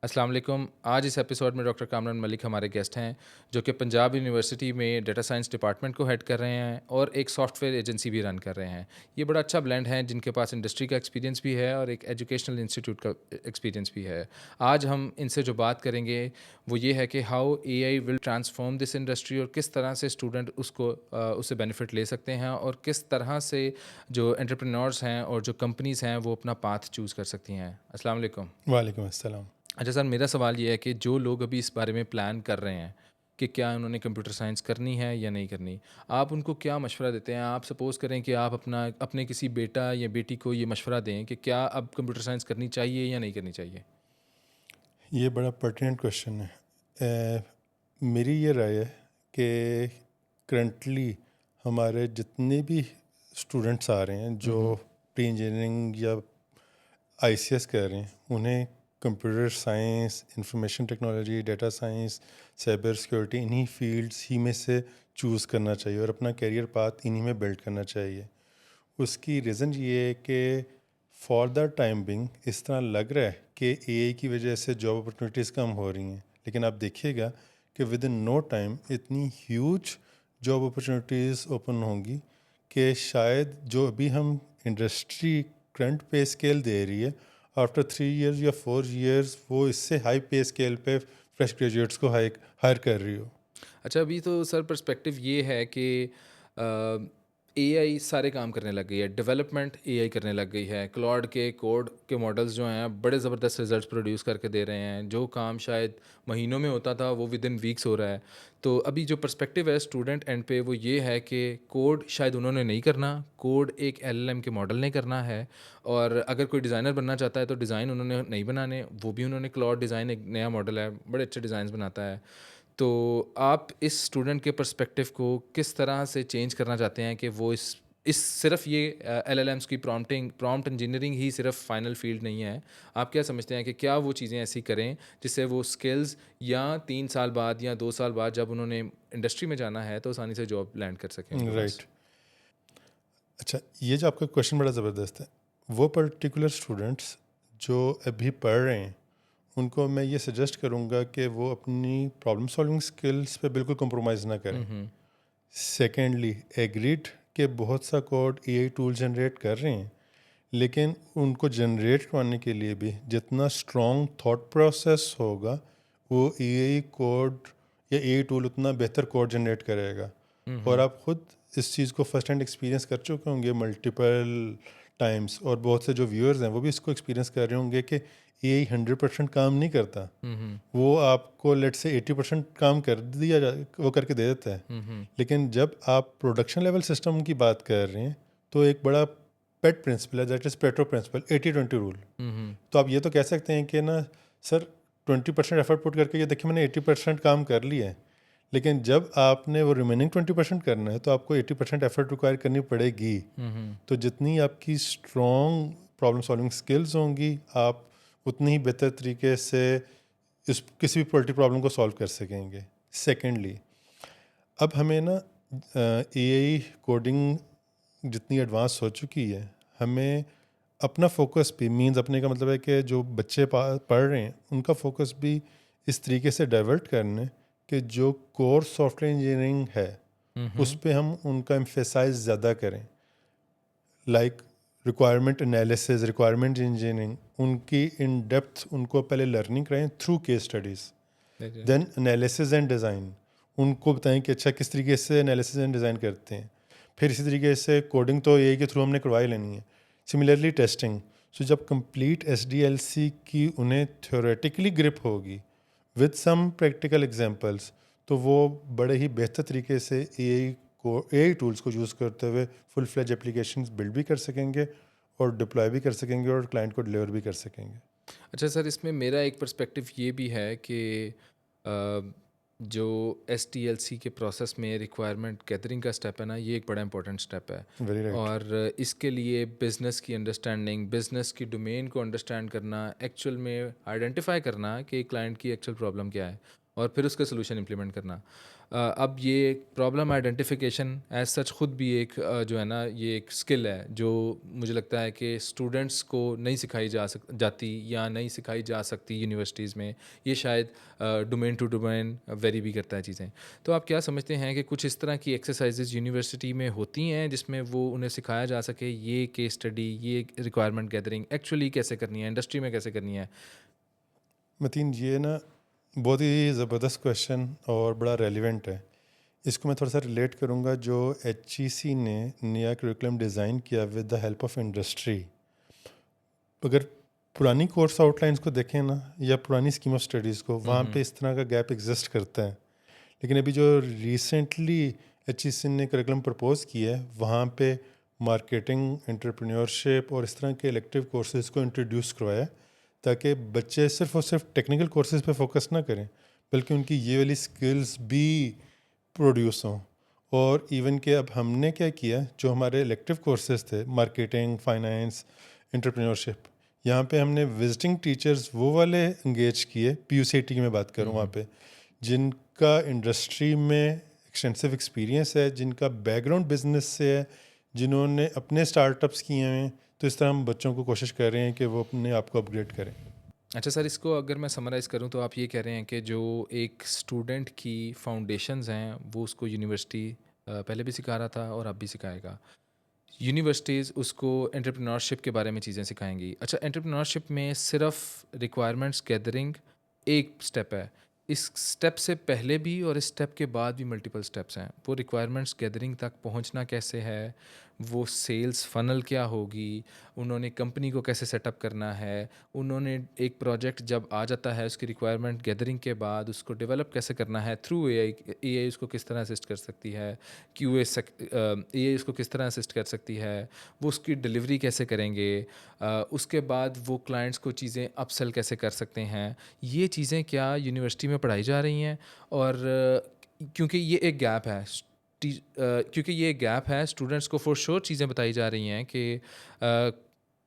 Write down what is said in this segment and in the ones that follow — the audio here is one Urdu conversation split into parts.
السلام علیکم. آج اس ایپیسوڈ میں ڈاکٹر کامران ملک ہمارے گیسٹ ہیں جو کہ پنجاب یونیورسٹی میں ڈیٹا سائنس ڈپارٹمنٹ کو ہیڈ کر رہے ہیں اور ایک سافٹ ویئر ایجنسی بھی رن کر رہے ہیں. یہ بڑا اچھا بلینڈ ہے جن کے پاس انڈسٹری کا ایکسپیرینس بھی ہے اور ایک ایجوکیشنل انسٹیٹیوٹ کا ایکسپیرینس بھی ہے. آج ہم ان سے جو بات کریں گے وہ یہ ہے کہ how a I will transform this industry اور کس طرح سے اسٹوڈنٹ اس سے بینیفٹ لے سکتے ہیں اور کس طرح سے جو انٹرپرینورس ہیں اور جو کمپنیز ہیں وہ اپنا پاتھ چوز کر سکتی ہیں. السلام علیکم. وعلیکم السلام. اچھا سر، میرا سوال یہ ہے کہ جو لوگ ابھی اس بارے میں پلان کر رہے ہیں کہ کیا انہوں نے کمپیوٹر سائنس کرنی ہے یا نہیں کرنی، آپ ان کو کیا مشورہ دیتے ہیں؟ آپ سپوز کریں کہ آپ اپنے کسی بیٹا یا بیٹی کو یہ مشورہ دیں کہ کیا اب کمپیوٹر سائنس کرنی چاہیے یا نہیں کرنی چاہیے؟ یہ بڑا پرٹیننٹ کویشچن ہے. میری یہ رائے ہے کہ کرنٹلی ہمارے جتنے بھی اسٹوڈنٹس آ رہے ہیں جو پری انجینئرنگ یا آئی سی ایس کر رہے ہیں، انہیں computer science, information technology, data science, cyber security انہی فیلڈس ہی میں سے چوز کرنا چاہیے اور اپنا کیریئر پاتھ انہی میں بلڈ کرنا چاہیے. اس کی ریزن یہ ہے کہ فار دا ٹائم بنگ اس طرح لگ رہا ہے کہ اے آئی کی وجہ سے جاب اپرچونیٹیز کم ہو رہی ہیں، لیکن آپ دیکھیے گا کہ ود ان نو ٹائم اتنی ہیوج جاب اپرچونیٹیز اوپن ہوں گی کہ شاید جو ابھی ہم انڈسٹری کرنٹ پے اسکیل دے رہی ہے، آفٹر 3 ایئرز یا 4 ایئرز وہ اس سے ہائی پے اسکیل پہ فریش گریجویٹس کو ہائر کر رہی ہو. اچھا، ابھی تو سر پرسپیکٹو یہ ہے کہ اے آئی سارے کام کرنے لگ گئی ہے، ڈیولپمنٹ اے آئی کرنے لگ گئی ہے. کلاؤڈ کے کوڈ کے ماڈلز جو ہیں بڑے زبردست رزلٹس پروڈیوس کر کے دے رہے ہیں. جو کام شاید مہینوں میں ہوتا تھا وہ ود ان ویکس ہو رہا ہے. تو ابھی جو پرسپیکٹیو ہے اسٹوڈنٹ اینڈ پہ وہ یہ ہے کہ کوڈ شاید انہوں نے نہیں کرنا، کوڈ ایک ایل ایل ایم کے ماڈل نے کرنا ہے. اور اگر کوئی ڈیزائنر بننا چاہتا ہے تو ڈیزائن انہوں نے نہیں بنانے، وہ بھی انہوں نے کلاؤڈ ڈیزائن ایک نیا ماڈل ہے، بڑے اچھے ڈیزائنس بناتا ہے. تو آپ اس اسٹوڈنٹ کے پرسپیکٹیو کو کس طرح سے چینج کرنا چاہتے ہیں کہ وہ اس صرف یہ ایل ایل ایمس کی پرامپٹ انجینئرنگ ہی صرف فائنل فیلڈ نہیں ہے. آپ کیا سمجھتے ہیں کہ کیا وہ چیزیں ایسی کریں جس سے وہ اسکلز یا 3 سال بعد یا 2 سال بعد جب انہوں نے انڈسٹری میں جانا ہے تو آسانی سے جاب لینڈ کر سکیں ان کے پاس؟ رائٹ. اچھا، یہ جو آپ کا کویشچن بڑا زبردست ہے. وہ پرٹیکولر اسٹوڈنٹس جو ابھی پڑھ رہے ہیں ان کو میں یہ سجیسٹ کروں گا کہ وہ اپنی پرابلم سالونگ اسکلس پہ بالکل کمپرومائز نہ کریں. سیکنڈلی، ایگریڈ کہ بہت سا کوڈ اے آئی ٹول جنریٹ کر رہے ہیں، لیکن ان کو جنریٹ کرنے کے لیے بھی جتنا اسٹرانگ تھاٹ پروسیس ہوگا وہ اے آئی کوڈ یا اے آئی ٹول اتنا بہتر کوڈ جنریٹ کرے گا. اور آپ خود اس چیز کو فرسٹ ہینڈ ایکسپیرینس کر چکے ہوں گے ملٹیپل ٹائمس، اور بہت سے جو ویورز ہیں وہ بھی اس کو ایکسپیرینس کر رہے ہوں گے کہ اے آئی 100% کام نہیں کرتا. وہ آپ کو لیٹ سے 80% کام کر دیا وہ کر کے دے دیتا ہے. لیکن جب آپ پروڈکشن لیول سسٹم کی بات کر رہے ہیں تو ایک بڑا پیٹ پرنسپل ہے، دیٹ از پیٹرو پرنسپل، 80-20 رول. تو آپ یہ تو کہہ سکتے ہیں کہ نا سر 20% ایفرٹ پٹ کر کے یہ دیکھیں میں نے 80% کام کر لیا ہے، لیکن جب آپ نے وہ ریمیننگ 20% کرنا ہے تو آپ کو 80% ایفرٹ ریکوائر کرنی پڑے گی. تو جتنی آپ کی اسٹرانگ پرابلم سالونگ اسکلز ہوں گی آپ اتنی ہی بہتر طریقے سے اس کسی بھی پولیٹیکل پرابلم کو سالو کر سکیں گے. سیکنڈلی، اب ہمیں نا اے آئی کوڈنگ جتنی ایڈوانس ہو چکی ہے، ہمیں اپنا فوکس بھی مینز اپنے کا مطلب ہے کہ جو بچے پڑھ رہے ہیں ان کا فوکس بھی اس طریقے سے ڈائیورٹ کرنے کہ جو کور سافٹ ویئر انجینئرنگ ہے اس پہ ہم ان کا ایمفیسائز زیادہ کریں. Like requirement analysis, requirement engineering, ان کی ان ڈیپتھ ان کو پہلے لرننگ کرائیں through case studies. Then analysis and design, ان کو بتائیں کہ اچھا کس طریقے سے انالیسز اینڈ ڈیزائن کرتے ہیں. پھر اسی طریقے سے کوڈنگ تو اے آئی کے تھرو ہم نے کروائی لینی ہے. Similarly testing. سو جب complete S D L C کی انہیں تھیوریٹیکلی گرپ ہوگی ود سم پریکٹیکل ایگزامپلس تو وہ بڑے ہی بہتر طریقے سے اے آئی ٹولس کو یوز کرتے ہوئے فل فلیج اپلیکیشنز بلڈ بھی کر سکیں گے اور ڈپلوائے بھی کر سکیں گے اور کلائنٹ کو ڈلیور بھی کر سکیں گے. اچھا سر، اس میں میرا ایک پرسپیکٹیو یہ بھی ہے کہ جو ایس ٹی ایل سی کے پروسیس میں ریکوائرمنٹ گیدرنگ کا اسٹیپ ہے نا، یہ ایک بڑا امپورٹنٹ اسٹیپ ہے. Very right. اور اس کے لیے بزنس کی انڈرسٹینڈنگ، بزنس کی ڈومین کو انڈرسٹینڈ کرنا، ایکچوئل میں آئیڈینٹیفائی کرنا کہ کلائنٹ کی ایکچوئل پرابلم کیا ہے اور پھر اس کا سلوشن امپلیمنٹ کرنا. اب یہ پرابلم آئیڈینٹیفیکیشن ایز سچ خود بھی ایک جو ہے نا یہ ایک اسکل ہے جو مجھے لگتا ہے کہ اسٹوڈنٹس کو نہیں سکھائی جاتی یا نہیں سکھائی جا سکتی یونیورسٹیز میں. یہ شاید ڈومین ٹو ڈومین ویری بھی کرتا ہے چیزیں. تو آپ کیا سمجھتے ہیں کہ کچھ اس طرح کی ایکسرسائزز یونیورسٹی میں ہوتی ہیں جس میں وہ انہیں سکھایا جا سکے یہ کیس اسٹڈی یہ ریکوائرمنٹ گیدرنگ ایکچولی کیسے کرنی ہے, انڈسٹری میں کیسے کرنی ہے؟ متین یہ نا بہت ہی زبردست کویشچن اور بڑا ریلیونٹ ہے. اس کو میں تھوڑا سا ریلیٹ کروں گا جو ایچ ای سی نے نیا کریکولم ڈیزائن کیا with the help of industry. اگر پرانی کورس آؤٹ لائنس کو دیکھیں نا یا پرانی اسکیم آف اسٹڈیز کو, وہاں پہ اس طرح کا گیپ ایگزسٹ کرتا ہے. لیکن ابھی جو ریسنٹلی ایچ ای سی نے کریکولم پرپوز کیا ہے وہاں پہ مارکیٹنگ, انٹرپرینیورشپ اور اس طرح کے الیکٹیو کورسز کو انٹروڈیوس کروایا ہے تاکہ بچے صرف اور صرف ٹیکنیکل کورسز پہ فوکس نہ کریں بلکہ ان کی یہ والی اسکلز بھی پروڈیوس ہوں. اور ایون کہ اب ہم نے کیا کیا, جو ہمارے الیکٹیو کورسز تھے مارکیٹنگ, فائنانس, انٹرپرینیورشپ, یہاں پہ ہم نے وزٹنگ ٹیچرز وہ والے انگیج کیے, پی یو سی ٹی کی میں بات کروں وہاں پہ, جن کا انڈسٹری میں ایکسٹینسو ایکسپیرینس ہے, جن کا بیک گراؤنڈ بزنس سے ہے, جنہوں نے اپنے اسٹارٹ اپس کیے ہیں. تو اس طرح ہم بچوں کو کوشش کر رہے ہیں کہ وہ اپنے آپ کو اپ گریڈ کریں. اچھا سر, اس کو اگر میں سمرائز کروں تو آپ یہ کہہ رہے ہیں کہ جو ایک اسٹوڈنٹ کی فاؤنڈیشنز ہیں وہ اس کو یونیورسٹی پہلے بھی سکھا رہا تھا اور اب بھی سکھائے گا. یونیورسٹیز اس کو انٹرپرینورشپ کے بارے میں چیزیں سکھائیں گی. اچھا, انٹرپرینورشپ میں صرف ریکوائرمنٹس گیدرنگ ایک اسٹیپ ہے, اس اسٹیپ سے پہلے بھی اور اس اسٹیپ کے بعد بھی ملٹیپل اسٹیپس ہیں. وہ ریکوائرمنٹس گیدرنگ تک پہنچنا کیسے ہے, وہ سیلز فنل کیا ہوگی, انہوں نے کمپنی کو کیسے سیٹ اپ کرنا ہے, انہوں نے ایک پروجیکٹ جب آ جاتا ہے اس کی ریکوائرمنٹ گیدرنگ کے بعد اس کو ڈیولپ کیسے کرنا ہے تھرو اے آئی اس کو کس طرح اسسٹ کر سکتی ہے, کیو اے اس کو کس طرح اسسٹ کر سکتی ہے, وہ اس کی ڈلیوری کیسے کریں گے, اس کے بعد وہ کلائنٹس کو چیزیں اپ سیل کیسے کر سکتے ہیں. یہ چیزیں کیا یونیورسٹی میں پڑھائی جا رہی ہیں؟ اور کیونکہ یہ ایک گیپ ہے اسٹوڈنٹس کو فور شور چیزیں بتائی جا رہی ہیں کہ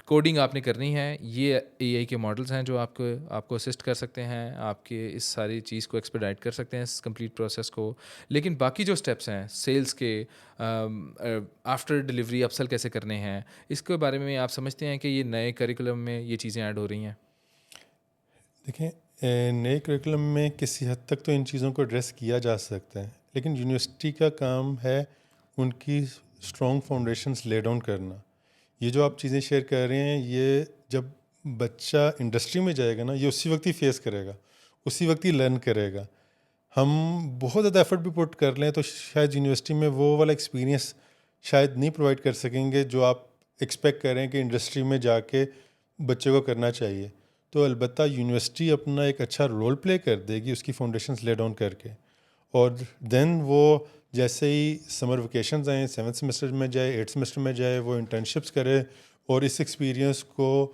کوڈنگ آپ نے کرنی ہے, یہ اے آئی کے ماڈلز ہیں جو آپ کو اسسٹ کر سکتے ہیں, آپ کے اس ساری چیز کو ایکسپیڈائٹ کر سکتے ہیں اس کمپلیٹ پروسیس کو. لیکن باقی جو اسٹیپس ہیں سیلز کے, آفٹر ڈلیوری اپ سیل کیسے کرنے ہیں, اس کے بارے میں آپ سمجھتے ہیں کہ یہ نئے کریکولم میں یہ چیزیں ایڈ ہو رہی ہیں؟ دیکھیں, نئے کریکولم میں کسی حد تک تو ان چیزوں کو ایڈریس کیا جا سکتا ہے, لیکن یونیورسٹی کا کام ہے ان کی اسٹرانگ فاؤنڈیشنز لے ڈاؤن کرنا. یہ جو آپ چیزیں شیئر کر رہے ہیں یہ جب بچہ انڈسٹری میں جائے گا نا یہ اسی وقت ہی فیس کرے گا, اسی وقت ہی لرن کرے گا. ہم بہت زیادہ ایفرٹ بھی پٹ کر لیں تو شاید یونیورسٹی میں وہ والا ایکسپیرینس شاید نہیں پرووائڈ کر سکیں گے جو آپ ایکسپیکٹ کریں کہ انڈسٹری میں جا کے بچے کو کرنا چاہیے. تو البتہ یونیورسٹی اپنا ایک اچھا رول پلے کر دے گی اس کی فاؤنڈیشنز لے ڈاؤن کر کے, اور دین وہ جیسے ہی سمر ویکیشنز آئیں, 7th سیمسٹر میں جائے, 8th سیمسٹر میں جائے, وہ انٹرنشپس کرے اور اس ایکسپیرینس کو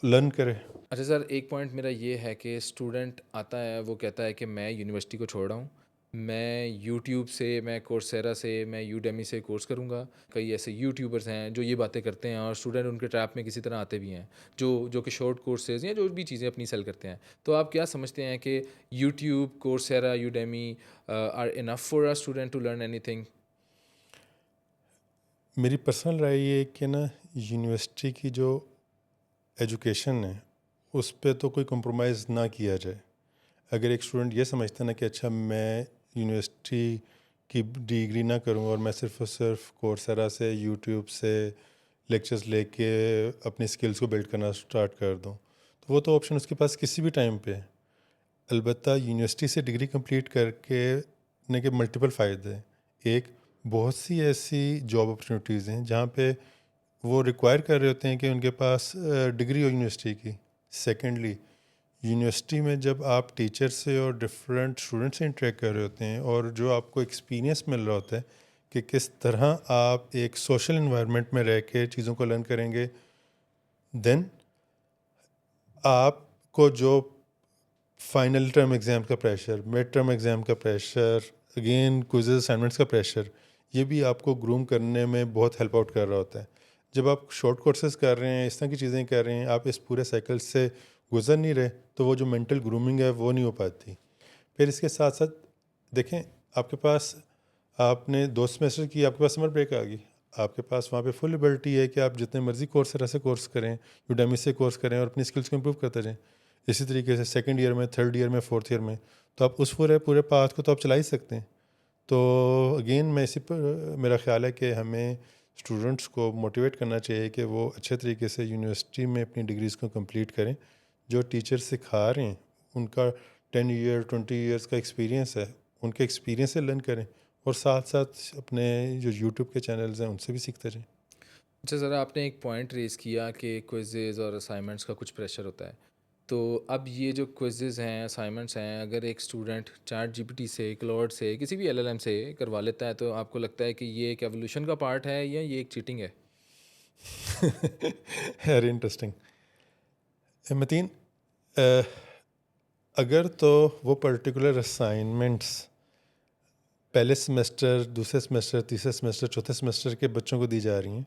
لرن کرے. اچھا سر, ایک پوائنٹ میرا یہ ہے کہ اسٹوڈنٹ آتا ہے وہ کہتا ہے کہ میں یونیورسٹی کو چھوڑ رہا ہوں, میں یوٹیوب سے, میں کورسیرا سے, میں یوڈیمی سے کورس کروں گا. کئی ایسے یوٹیوبرز ہیں جو یہ باتیں کرتے ہیں اور اسٹوڈنٹ ان کے ٹریپ میں کسی طرح آتے بھی ہیں جو کہ شارٹ کورسز یا جو بھی چیزیں اپنی سیل کرتے ہیں. تو آپ کیا سمجھتے ہیں کہ YouTube, Coursera, Udemy are enough for a student to learn anything? میری پرسنل رائے یہ ہے کہ نا یونیورسٹی کی جو ایجوکیشن ہے اس پہ تو کوئی کمپرومائز نہ کیا جائے. اگر ایک اسٹوڈنٹ یہ سمجھتا ہے نا کہ اچھا میں یونیورسٹی کی ڈگری نہ کروں اور میں صرف اور صرف کورسیرا سے, یوٹیوب سے لیکچرز لے کے اپنی اسکلس کو بلڈ کرنا اسٹارٹ کر دوں, تو وہ تو آپشن اس کے پاس کسی بھی ٹائم پہ ہے. البتہ یونیورسٹی سے ڈگری کمپلیٹ کر کے نے کے ملٹیپل فائدے ہیں. ایک, بہت سی ایسی جاب اپرچونیٹیز ہیں جہاں پہ وہ ریکوائر کر رہے ہوتے ہیں کہ ان کے پاس ڈگری ہو یونیورسٹی کی. سیکنڈلی, یونیورسٹی میں جب آپ ٹیچر سے اور ڈفرینٹ اسٹوڈنٹ سے انٹریکٹ کر رہے ہوتے ہیں اور جو آپ کو ایکسپیرینس مل رہا ہوتا ہے کہ کس طرح آپ ایک سوشل انوائرمنٹ میں رہ کے چیزوں کو لرن کریں گے, دین آپ کو جو فائنل ٹرم ایگزام کا پریشر, مڈ ٹرم ایگزام کا پریشر, اگین کوئزز اسائنمنٹس کا پریشر, یہ بھی آپ کو گروم کرنے میں بہت ہیلپ آؤٹ کر رہا ہوتا ہے. جب آپ شارٹ کورسز کر رہے ہیں, اس طرح کی چیزیں کر رہے ہیں, آپ اس پورے سائیکل سے گزر نہیں رہے, تو وہ جو مینٹل گرومنگ ہے وہ نہیں ہو پاتی. پھر اس کے ساتھ ساتھ دیکھیں آپ کے پاس آپ نے 2 سیمسٹر کی آپ کے پاس سمر بریک آ گئی, آپ کے پاس وہاں پہ فل ایبلٹی ہے کہ آپ جتنے مرضی کورس سے کورس کریں, یوڈیمی سے کورس کریں اور اپنی اسکلس کو امپروو کرتے جائیں. اسی طریقے سے سیکنڈ ایئر میں, تھرڈ ایئر میں, فورتھ ایئر میں, تو آپ اس پورے پاتھ کو تو آپ چلا ہی سکتے ہیں. تو اگین میں اسی پر میرا خیال ہے کہ ہمیں اسٹوڈنٹس کو موٹیویٹ کرنا چاہیے کہ وہ اچھے طریقے سے یونیورسٹی میں اپنی ڈگریز کو کمپلیٹ کریں. جو ٹیچر سکھا رہے ہیں ان کا 10 ایئر 20 ایئرس کا ایکسپیرینس ہے, ان کے ایکسپیرینس سے لرن کریں, اور ساتھ ساتھ اپنے جو یوٹیوب کے چینلز ہیں ان سے بھی سیکھتے جائیں. اچھا سر, آپ نے ایک پوائنٹ ریز کیا کہ کوئزز اور اسائنمنٹس کا کچھ پریشر ہوتا ہے. تو اب یہ جو کوئزز ہیں, اسائنمنٹس ہیں, اگر ایک student chat G P T سے, کلاؤڈ سے, کسی بھی ایل ایل ایم سے کروا لیتا ہے, تو آپ کو لگتا ہے کہ یہ ایک ایولیوشن کا پارٹ ہے یا یہ ایک چیٹنگ ہے؟ Very interesting. متین, اگر تو وہ پرٹیکولر اسائنمنٹس پہلے سیمسٹر, دوسرے سیمسٹر, تیسرے سیمسٹر, چوتھے سیمسٹر کے بچوں کو دی جا رہی ہیں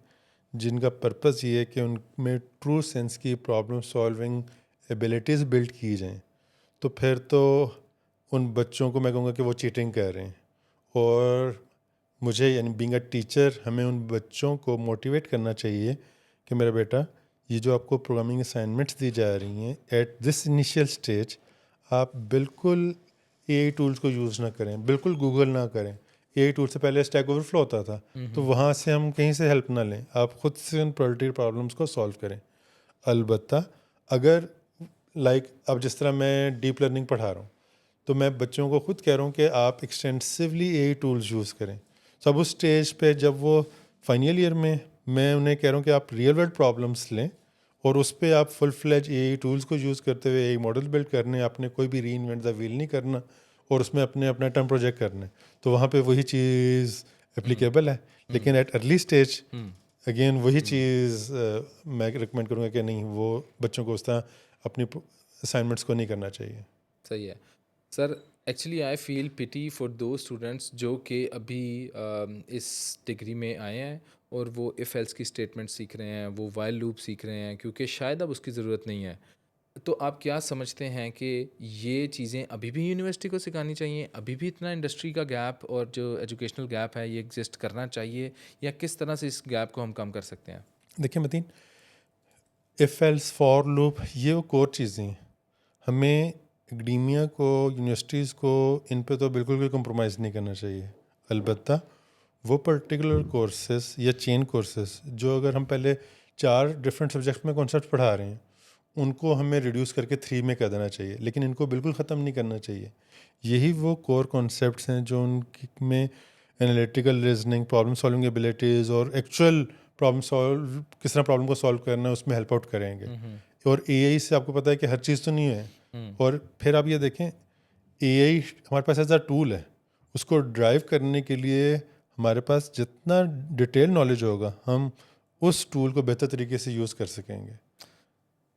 جن کا پرپز یہ ہے کہ ان میں ٹرو سینس کی پرابلم سالونگ ایبلٹیز بلڈ کی جائیں, تو پھر تو ان بچوں کو میں کہوں گا کہ وہ چیٹنگ کر رہے ہیں. اور مجھے یعنی بینگ اے ٹیچر ہمیں ان بچوں کو موٹیویٹ کرنا چاہیے کہ میرا بیٹا یہ جو آپ کو پروگرامنگ اسائنمنٹس دی جا رہی ہیں ایٹ دس انیشیل اسٹیج, آپ بالکل اے آئی ٹولس کو یوز نہ کریں, بالکل گوگل نہ کریں. اے آئی ٹول سے پہلے اسٹیک اوور فلو ہوتا تھا, تو وہاں سے ہم کہیں سے ہیلپ نہ لیں, آپ خود سے ان پرٹیکولر پرابلمس کو سالو کریں. البتہ اگر لائک اب جس طرح میں ڈیپ لرننگ پڑھا رہا ہوں, تو میں بچوں کو خود کہہ رہا ہوں کہ آپ ایکسٹینسولی اے آئی ٹولز یوز کریں. سب اس اسٹیج پہ جب وہ فائنل ایئر میں انہیں کہہ رہا ہوں کہ آپ ریئل ورلڈ پرابلمس لیں اور اس پہ آپ فل فلیج اے آئی ٹولس کو یوز کرتے ہوئے اے آئی ماڈل بلڈ کرنے, آپ نے کوئی بھی ری انوینٹ دا ویل نہیں کرنا اور اس میں اپنا ٹرم پروجیکٹ کرنا ہے, تو وہاں پہ وہی چیز اپلیکیبل ہے. لیکن ایٹ ارلی اسٹیج اگین وہی چیز میں ریکمینڈ کروں گا کہ نہیں, وہ بچوں کو اس طرح اپنی اسائنمنٹس کو نہیں کرنا چاہیے. صحیح ہے سر. ایکچولی آئی فیل پٹی فار دو اسٹوڈنٹس جو کہ ابھی اس ڈگری میں آئے ہیں اور وہ ایف ایلس کی اسٹیٹمنٹ سیکھ رہے ہیں, وہ وائل لوپ سیکھ رہے ہیں, کیونکہ شاید اب اس کی ضرورت نہیں ہے. تو آپ کیا سمجھتے ہیں کہ یہ چیزیں ابھی بھی یونیورسٹی کو سکھانی چاہیے؟ ابھی بھی اتنا انڈسٹری کا گیپ اور جو ایجوکیشنل گیپ ہے یہ ایگزسٹ کرنا چاہیے, یا کس طرح سے اس گیپ کو ہم کم کر سکتے ہیں؟ دیکھیں متین, ایف ایلس, فور لوپ, یہ وہ کور چیزیں ہیں. ہمیں اکیڈیمیا کو, یونیورسٹیز کو ان پہ تو بالکل بھی کمپرومائز نہیں کرنا چاہیے. البتہ وہ پرٹیکولر کورسز یا چین کورسز جو اگر ہم پہلے 4 ڈفرینٹ سبجیکٹ میں کانسیپٹ پڑھا رہے ہیں ان کو ہمیں ریڈیوس کر کے 3 میں کر دینا چاہیے, لیکن ان کو بالکل ختم نہیں کرنا چاہیے. یہی وہ کور کانسیپٹس ہیں جو ان میں analytical reasoning, problem solving abilities اور ایکچوئل پرابلم سالو کس طرح پرابلم کو سالو کرنا ہے اس میں ہیلپ آؤٹ کریں گے. اور اے آئی سے آپ کو پتہ ہے کہ ہر چیز تو نہیں ہے. اور پھر آپ یہ دیکھیں, اے آئی ہمارے پاس ایز اے ٹول ہے, اس کو ڈرائیو کرنے کے لیے ہمارے پاس جتنا ڈیٹیل نالج ہوگا ہم اس ٹول کو بہتر طریقے سے یوز کر سکیں گے.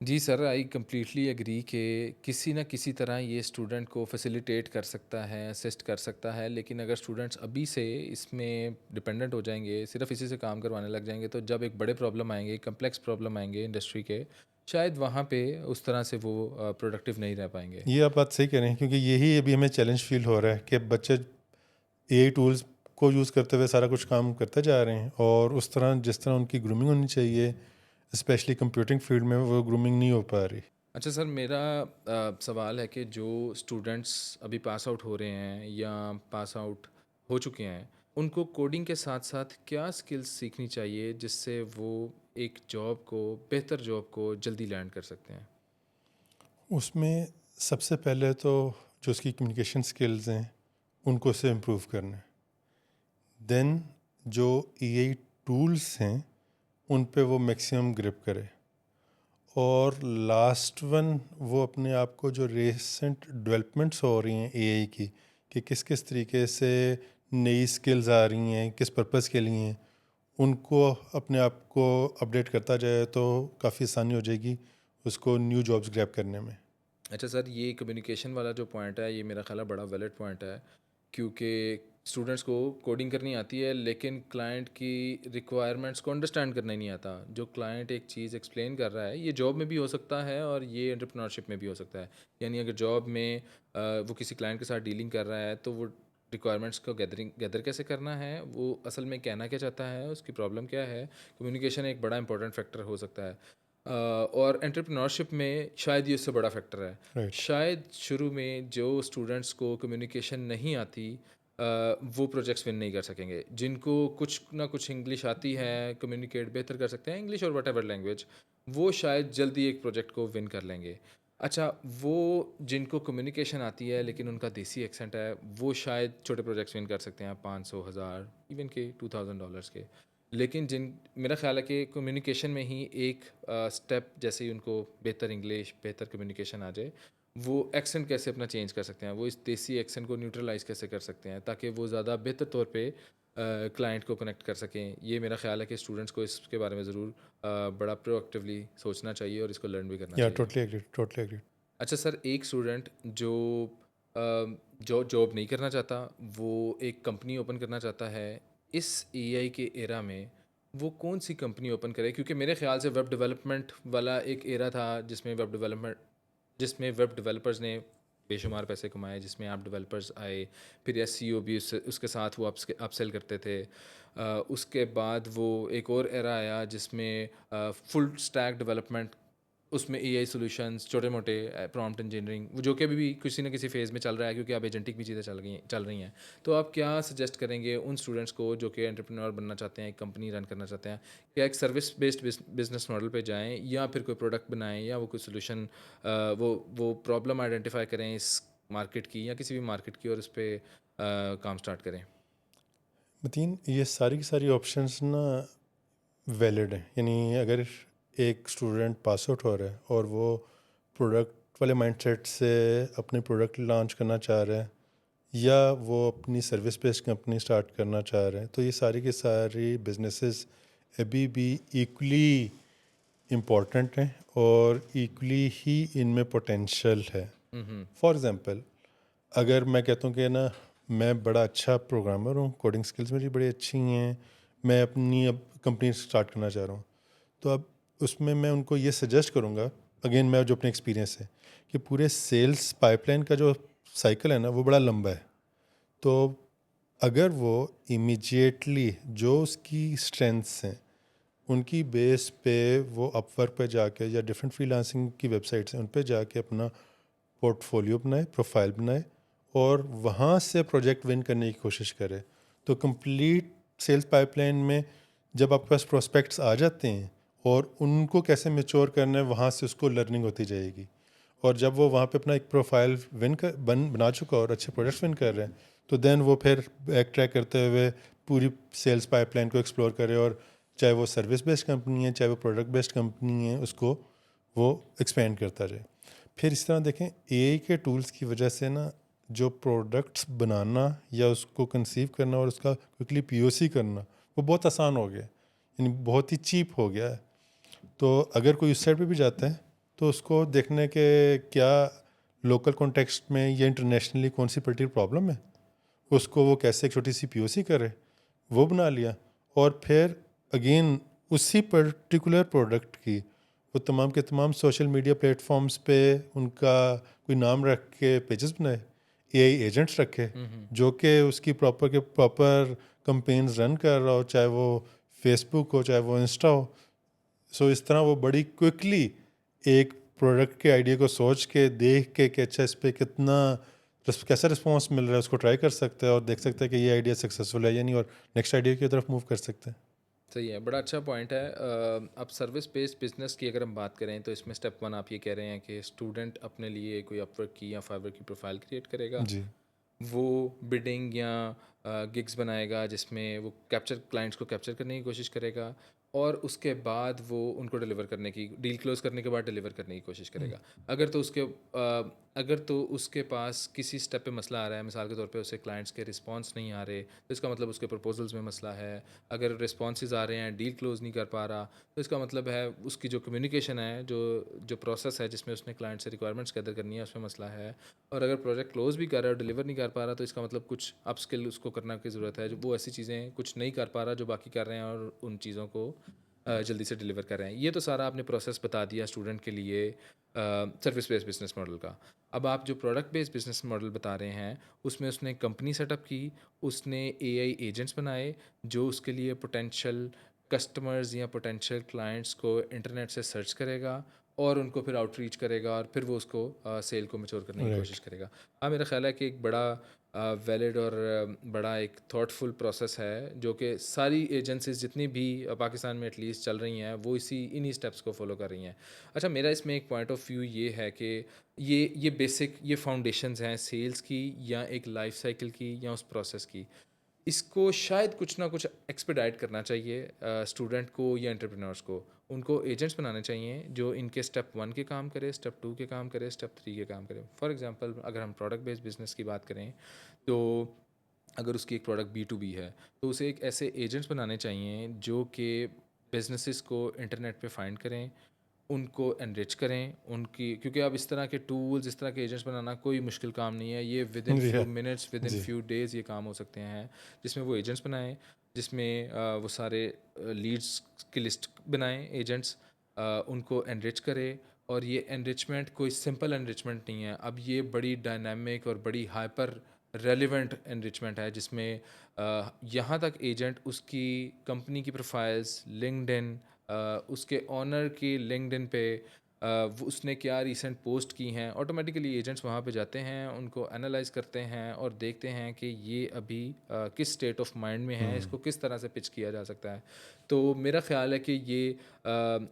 جی سر, آئی کمپلیٹلی اگری کہ کسی نہ کسی طرح یہ اسٹوڈنٹ کو فیسیلیٹیٹ کر سکتا ہے, اسسٹ کر سکتا ہے. لیکن اگر اسٹوڈنٹس ابھی سے اس میں ڈپینڈنٹ ہو جائیں گے, صرف اسی سے کام کروانے لگ جائیں گے, تو جب ایک بڑے پرابلم آئیں گے, کمپلیکس پرابلم آئیں گے انڈسٹری کے, شاید وہاں پہ اس طرح سے وہ پروڈکٹیو نہیں رہ پائیں گے. یہ آپ بات صحیح کہہ رہے ہیں, کیونکہ یہی ابھی ہمیں چیلنج فیل ہو رہا ہے کہ بچے اے آئی ٹولز کو یوز کرتے ہوئے سارا کچھ کام کرتے جا رہے ہیں, اور اس طرح جس طرح ان کی گرومنگ ہونی چاہیے اسپیشلی کمپیوٹنگ فیلڈ میں وہ گرومنگ نہیں ہو پا رہی. اچھا سر, میرا سوال ہے کہ جو اسٹوڈنٹس ابھی پاس آؤٹ ہو رہے ہیں یا پاس آؤٹ ہو چکے ہیں, ان کو کوڈنگ کے ساتھ ساتھ کیا اسکلس سیکھنی چاہیے جس سے وہ ایک جاب کو, بہتر جاب کو جلدی لینڈ کر سکتے ہیں؟ اس میں سب سے پہلے تو جو اس کی کمیونیکیشن سکلز ہیں ان کو اسے امپروو کرنا ہے. دین جو اے آئی ٹولس ہیں ان پہ وہ میکسیمم گرپ کرے. اور لاسٹ ون, وہ اپنے آپ کو جو ریسنٹ ڈیولپمنٹس ہو رہی ہیں اے آئی کی, کہ کس طریقے سے نئی سکلز آ رہی ہیں, کس پرپز کے لیے ہیں, ان کو اپنے آپ کو اپڈیٹ کرتا جائے تو کافی آسانی ہو جائے گی اس کو نیو جابس گریب کرنے میں. اچھا سر, یہ کمیونیکیشن والا جو پوائنٹ ہے یہ میرا خیال ہے بڑا ویلڈ پوائنٹ ہے, کیونکہ اسٹوڈنٹس کو کوڈنگ کرنی آتی ہے لیکن کلائنٹ کی ریکوائرمنٹس کو انڈرسٹینڈ کرنا ہی نہیں آتا. جو کلائنٹ ایک چیز ایکسپلین کر رہا ہے یہ جاب میں بھی ہو سکتا ہے اور یہ انٹرپرنورشپ میں بھی ہو سکتا ہے. یعنی اگر جاب میں وہ کسی کلائنٹ کے ساتھ ڈیلنگ کر رہا ہے تو وہ ریکوائرمنٹس کو گیدر کیسے کرنا ہے, وہ اصل میں کہنا کیا چاہتا ہے, اس کی پرابلم کیا ہے. کمیونیکیشن ایک بڑا امپورٹنٹ فیکٹر ہو سکتا ہے. اور انٹرپرنورشپ میں شاید یہ اس سے بڑا فیکٹر ہے. رائٹ. شاید شروع میں جو اسٹوڈنٹس کو کمیونیکیشن نہیں آتی وہ پروجیکٹس ون نہیں کر سکیں گے. جن کو کچھ نہ کچھ انگلش آتی ہے, کمیونیکیٹ بہتر کر سکتے ہیں انگلش اور وٹ ایور لینگویج, وہ شاید جلدی ایک پروجیکٹ کو ون کر لیں گے. اچھا, وہ جن کو کمیونیکیشن آتی ہے لیکن ان کا دیسی ایکسنٹ ہے وہ شاید چھوٹے پروجیکٹس ون کر سکتے ہیں 500 1000 ایون کہ $2000 کے. لیکن میرا خیال ہے کہ کمیونیکیشن میں ہی ایک اسٹیپ, جیسے ہی ان کو بہتر انگلش بہتر کمیونیکیشن آ جائے, وہ ایکسنٹ کیسے اپنا چینج کر سکتے ہیں, وہ اس دیسی ایکسنٹ کو نیوٹرلائز کیسے کر سکتے ہیں تاکہ وہ زیادہ بہتر طور پہ کلائنٹ کو کنیکٹ کر سکیں. یہ میرا خیال ہے کہ اسٹوڈنٹس کو اس کے بارے میں ضرور بڑا پرو ایکٹیولی سوچنا چاہیے اور اس کو لرن بھی کرنا یا چاہیے. Totally agree. اچھا سر, ایک اسٹوڈنٹ جو جاب نہیں کرنا چاہتا, وہ ایک کمپنی اوپن کرنا چاہتا ہے, اس اے آئی کے ایرا میں وہ کون سی کمپنی اوپن کرے؟ کیونکہ میرے خیال سے ویب ڈیولپمنٹ والا ایک ایرا تھا جس میں ویب ڈیولپرز نے بے شمار پیسے کمائے, جس میں ایپ ڈیولپرز آئے, پھر ایس سی او بھی اس کے ساتھ وہ اپ سیل کرتے تھے. اس کے بعد وہ ایک اور ایرا آیا جس میں فل اسٹیک ڈیولپمنٹ, اس میں اے آئی سولوشنز, چھوٹے موٹے پرومپٹ انجینئرنگ, وہ جو کہ ابھی بھی کسی نہ کسی فیز میں چل رہا ہے کیونکہ اب ایجنٹک بھی چیزیں چل رہی ہیں. تو آپ کیا سجیسٹ کریں گے ان اسٹوڈنٹس کو جو کہ انٹرپرینور بننا چاہتے ہیں, ایک کمپنی رن کرنا چاہتے ہیں, کیا ایک سروس بیسڈ بزنس ماڈل پہ جائیں یا پھر کوئی پروڈکٹ بنائیں یا وہ کوئی سولوشن وہ پرابلم آئیڈینٹیفائی کریں اس مارکیٹ کی یا کسی بھی مارکیٹ کی اور اس پہ کام اسٹارٹ کریں؟ متین, یہ ساری کی ساری آپشنس نا ویلڈ ہیں. یعنی اگر ایک اسٹوڈنٹ پاس آؤٹ ہو رہا ہے اور وہ پروڈکٹ والے مائنڈ سیٹ سے اپنے پروڈکٹ لانچ کرنا چاہ رہے ہیں یا وہ اپنی سروس بیسڈ کمپنی اسٹارٹ کرنا چاہ رہے ہیں, تو یہ ساری کی ساری بزنسز ابھی بھی ایکولی امپورٹنٹ ہیں اور ایکولی ہی ان میں پوٹینشیل ہے. فار ایگزامپل, اگر میں کہتا ہوں کہ نا میں بڑا اچھا پروگرامر ہوں, کوڈنگ اسکلز میری بڑی اچھی ہیں, میں اپنی اب کمپنی اسٹارٹ کرنا چاہ رہا ہوں, تو اب اس میں ان کو یہ سجیسٹ کروں گا, اگین میں جو اپنے ایکسپیرینس ہے, کہ پورے سیلس پائپ لائن کا جو سائیکل ہے نا وہ بڑا لمبا ہے. تو اگر وہ امیجیٹلی جو اس کی اسٹرینتھس ہیں ان کی بیس پہ وہ اپ ورک پہ جا کے یا ڈفرینٹ فری لانسنگ کی ویب سائٹس ہیں ان پہ جا کے اپنا پورٹ فولیو بنائے, پروفائل بنائے اور وہاں سے پروجیکٹ ون کرنے کی کوشش کرے, تو کمپلیٹ سیلس پائپ لائن میں جب آپ کے پاس پراسپیکٹس آ جاتے ہیں اور ان کو کیسے میچور کرنا ہے وہاں سے اس کو لرننگ ہوتی جائے گی. اور جب وہ وہاں پہ اپنا ایک پروفائل بنا چکا اور اچھے پروڈکٹس ون کر رہے ہیں, تو دین وہ پھر بیک ٹریک کرتے ہوئے پوری سیلس پائپ لائن کو ایکسپلور کرے, اور چاہے وہ سروس بیسڈ کمپنی ہے چاہے وہ پروڈکٹ بیسڈ کمپنی ہے اس کو وہ ایکسپینڈ کرتا رہے. پھر اس طرح دیکھیں اے آئی کے ٹولس کی وجہ سے نا جو پروڈکٹس بنانا یا اس کو کنسیو کرنا اور اس کا کوئکلی پی او سی کرنا وہ بہت آسان ہو گیا, یعنی بہت ہی چیپ ہو گیا ہے. تو اگر کوئی اس سائڈ پہ بھی جاتا ہے تو اس کو دیکھنے کہ کیا لوکل کانٹیکسٹ میں یا انٹرنیشنلی کون سی پرٹیکولر پرابلم ہے, اس کو وہ کیسے ایک چھوٹی سی پی او سی کرے, وہ بنا لیا, اور پھر اگین اسی پرٹیکولر پروڈکٹ کی وہ تمام کے تمام سوشل میڈیا پلیٹ فارمز پہ ان کا کوئی نام رکھ کے پیجز بنائے, اے آئی ایجنٹس رکھے جو کہ اس کی پراپر کمپینز رن کر رہا ہو, چاہے وہ فیس بک ہو چاہے وہ انسٹا ہو. سو اس طرح وہ بڑی کوئکلی ایک پروڈکٹ کے آئیڈیا کو سوچ کے دیکھ کے کہ اچھا اس پہ کیسا رسپانس مل رہا ہے اس کو ٹرائی کر سکتا ہے اور دیکھ سکتا ہے کہ یہ آئیڈیا سکسیزفل ہے یا نہیں, اور نیکسٹ آئیڈیا کی طرف موو کر سکتے ہیں. صحیح ہے, بڑا اچھا پوائنٹ ہے. اب سروس بیسڈ بزنس کی اگر ہم بات کریں تو اس میں اسٹیپ 1 آپ یہ کہہ رہے ہیں کہ اسٹوڈنٹ اپنے لیے کوئی اپ ورک کی یا فائبر کی پروفائل کریٹ کرے گا, جی وہ بڈنگ یا گگس بنائے گا جس میں وہ کلائنٹس کو کیپچر کرنے کی کوشش کرے گا, اور اس کے بعد وہ ان کو ڈیلیور کرنے کی ڈیل کلوز کرنے کے بعد ڈیلیور کرنے کی کوشش کرے گا. اگر تو اس کے اگر تو اس کے پاس کسی سٹیپ پہ مسئلہ آ رہا ہے، مثال کے طور پہ اسے کلائنٹس کے رسپانس نہیں آ رہے، تو اس کا مطلب اس کے پرپوزلز میں مسئلہ ہے. اگر رسپانسز آ رہے ہیں، ڈیل کلوز نہیں کر پا رہا، تو اس کا مطلب ہے اس کی جو کمیونیکیشن ہے، جو پروسیس ہے جس میں اس نے کلائنٹ سے ریکوائرمنٹس گیدر کرنی ہے، اس میں مسئلہ ہے. اور اگر پروجیکٹ کلوز بھی کر رہا ہے اور ڈلیور نہیں کر پا رہا، تو اس کا مطلب کچھ اپ اسکل اس کو کرنا کی ضرورت ہے. وہ ایسی چیزیں کچھ نہیں کر پا رہا جو باقی کر رہے ہیں، اور ان چیزوں کو جلدی سے ڈلیور کر رہے ہیں. یہ تو سارا آپ نے پروسیس بتا دیا اسٹوڈنٹ کے لیے سروس بیس بزنس ماڈل کا. اب آپ جو پروڈکٹ بیس بزنس ماڈل بتا رہے ہیں، اس میں اس نے کمپنی سیٹ اپ کی، اس نے اے آئی ایجنٹس بنائے جو اس کے لیے پوٹینشیل کسٹمرز یا پوٹینشیل کلائنٹس کو انٹرنیٹ سے سرچ کرے گا، اور ان کو پھر آؤٹ ریچ کرے گا، اور پھر وہ اس کو سیل کو میچور کرنے کی رائٹ. کوشش کرے گا. ہاں، میرا خیال ہے کہ ایک بڑا ویلڈ اور بڑا ایک تھاٹ فل پروسیس ہے، جو کہ ساری ایجنسیز جتنی بھی پاکستان میں ایٹ لیسٹ چل رہی ہیں، وہ انہی اسٹیپس کو فالو کر رہی ہیں. اچھا، میرا اس میں ایک پوائنٹ آف ویو یہ ہے کہ یہ بیسک یہ فاؤنڈیشنز ہیں سیلز کی، یا ایک لائف سائیکل کی، یا اس پروسیس کی. اس کو شاید کچھ نہ کچھ ایکسپیڈائٹ کرنا چاہیے اسٹوڈنٹ کو یا انٹرپرینورس کو. ان کو ایجنٹس بنانے چاہیے جو ان کے اسٹیپ 1 کے کام کرے، اسٹیپ 2 کے کام کرے، اسٹیپ 3 کے کام کرے. فار ایگزامپل، اگر ہم پروڈکٹ بیس بزنس کی بات کریں، تو اگر اس کی ایک پروڈکٹ B2B ہے، تو اسے ایک ایسے ایجنٹس بنانے چاہیے جو کہ بزنسز کو انٹرنیٹ پہ فائنڈ کریں، ان کو انرچ کریں، ان کی، کیونکہ اب اس طرح کے ٹولز، اس طرح کے ایجنٹس بنانا کوئی مشکل کام نہیں ہے. یہ ود ان جی فیو ہاں. منٹس، ود ان جی. فیو ڈیز یہ کام ہو سکتے ہیں. جس میں وہ ایجنٹس بنائیں، جس میں وہ سارے لیڈس کی لسٹ بنائیں ایجنٹس، ان کو انرچ کرے. اور یہ انرچمنٹ کوئی سمپل انرچمنٹ نہیں ہے، اب یہ بڑی ڈائنامک اور بڑی ہائپر ریلیونٹ انرچمنٹ ہے، جس میں یہاں تک ایجنٹ اس کی کمپنی کی پروفائلز، لنکڈ ان، اس کے آنر کی لنکڈ ان پہ اس نے کیا ریسنٹ پوسٹ کی ہیں، آٹومیٹیکلی ایجنٹس وہاں پہ جاتے ہیں، ان کو انالائز کرتے ہیں اور دیکھتے ہیں کہ یہ ابھی کس اسٹیٹ آف مائنڈ میں ہے، اس کو کس طرح سے پچ کیا جا سکتا ہے. تو میرا خیال ہے کہ یہ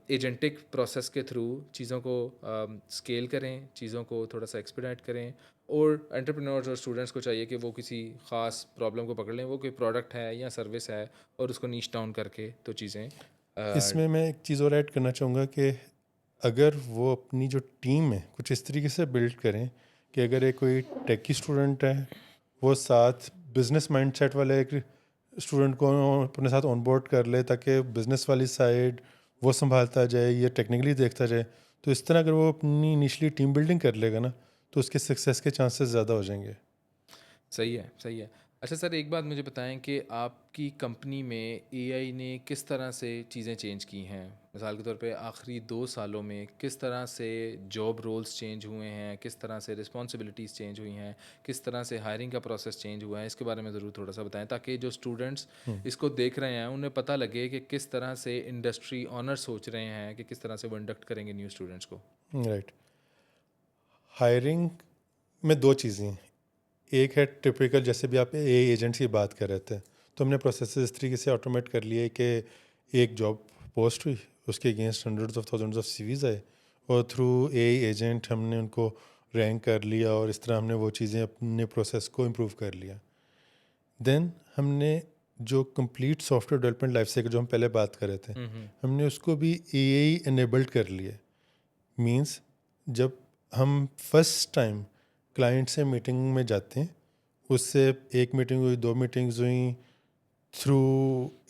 ایجنٹک پروسیس کے تھرو چیزوں کو اسکیل کریں، چیزوں کو تھوڑا سا ایکسپیڈائٹ کریں. اور انٹرپرینورز اور اسٹوڈنٹس کو چاہیے کہ وہ کسی خاص پرابلم کو پکڑ لیں، وہ کوئی پروڈکٹ ہے یا سروس ہے، اور اس کو نیچ ڈاؤن کر کے تو چیزیں اس میں ایک چیز اور ایڈ کرنا چاہوں گا کہ اگر وہ اپنی جو ٹیم ہے کچھ اس طریقے سے بلڈ کریں کہ اگر ایک کوئی ٹیکی اسٹوڈنٹ ہے، وہ ساتھ بزنس مائنڈ سیٹ والے ایک اسٹوڈنٹ کو اپنے ساتھ آن بورڈ کر لے، تاکہ بزنس والی سائڈ وہ سنبھالتا جائے یا ٹیکنیکلی دیکھتا جائے. تو اس طرح اگر وہ اپنی انیشلی ٹیم بلڈنگ کر لے گا نا، تو اس کے سکسیس کے چانسز زیادہ ہو جائیں گے. صحیح ہے، صحیح ہے. اچھا سر، ایک بات مجھے بتائیں کہ آپ کی کمپنی میں اے آئی نے کس طرح سے چیزیں چینج کی ہیں؟ مثال کے طور پہ آخری 2 سالوں میں کس طرح سے جاب رولز چینج ہوئے ہیں، کس طرح سے رسپانسبلٹیز چینج ہوئی ہیں، کس طرح سے ہائرنگ کا پروسیس چینج ہوا ہے؟ اس کے بارے میں ضرور تھوڑا سا بتائیں، تاکہ جو اسٹوڈنٹس اس کو دیکھ رہے ہیں انہیں پتہ لگے کہ کس طرح سے انڈسٹری آنر سوچ رہے ہیں کہ کس طرح سے وہ انڈکٹ کریں گے نیو اسٹوڈنٹس کو. رائٹ. ہائرنگ میں 2 چیزیں ہیں. ایک ہے ٹپیکل، جیسے بھی آپ اے آئی ایجنٹس کی بات کر رہے تھے، تو ہم نے پروسیسز اس طریقے سے آٹومیٹ کر لیے کہ ایک جاب پوسٹ ہوئی، اس کے against hundreds of thousands of C Vs آئے، اور تھرو اے آئی ایجنٹ ہم نے ان کو رینک کر لیا، اور اس طرح ہم نے وہ چیزیں اپنے پروسیس کو امپروو کر لیا. دین ہم نے جو complete soft where development life cycle جو ہم پہلے بات کر رہے تھے، ہم نے اس کو بھی اے آئی انیبلڈ کر لیا. مینس جب ہم فرسٹ ٹائم کلائنٹ سے میٹنگ میں جاتے ہیں، اس سے 1 میٹنگ ہوئی، 2 میٹنگز ہوئیں، تھرو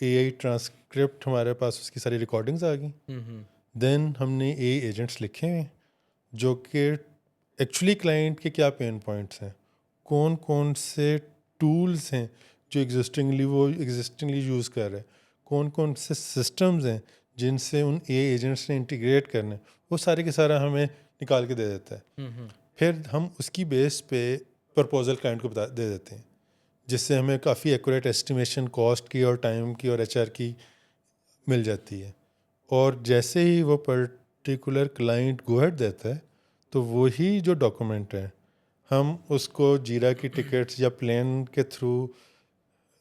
اے آئی ٹرانسکرپٹ ہمارے پاس اس کی ساری ریکارڈنگز آ گئیں. دین ہم نے اے آئی ایجنٹس لکھے ہوئے جو کہ ایکچولی کلائنٹ کے کیا پین پوائنٹس ہیں، کون کون سے ٹولس ہیں جو ایگزسٹنگلی یوز کر رہے ہیں، کون کون سے سسٹمز ہیں جن سے ان اے آئی ایجنٹس نے انٹیگریٹ کرنا ہے، وہ سارے کے سارا ہمیں نکال کے دے دیتا ہے. پھر ہم اس کی بیس پہ پرپوزل کلائنٹ کو دے دیتے ہیں، جس سے ہمیں کافی ایکوریٹ ایسٹیمیشن کاسٹ کی اور ٹائم کی اور ایچ آر کی مل جاتی ہے. اور جیسے ہی وہ پرٹیکولر کلائنٹ گو ہیڈ دیتا ہے، تو وہی جو ڈاکومنٹ ہے ہم اس کو جیرا کی ٹکٹس یا پلان کے تھرو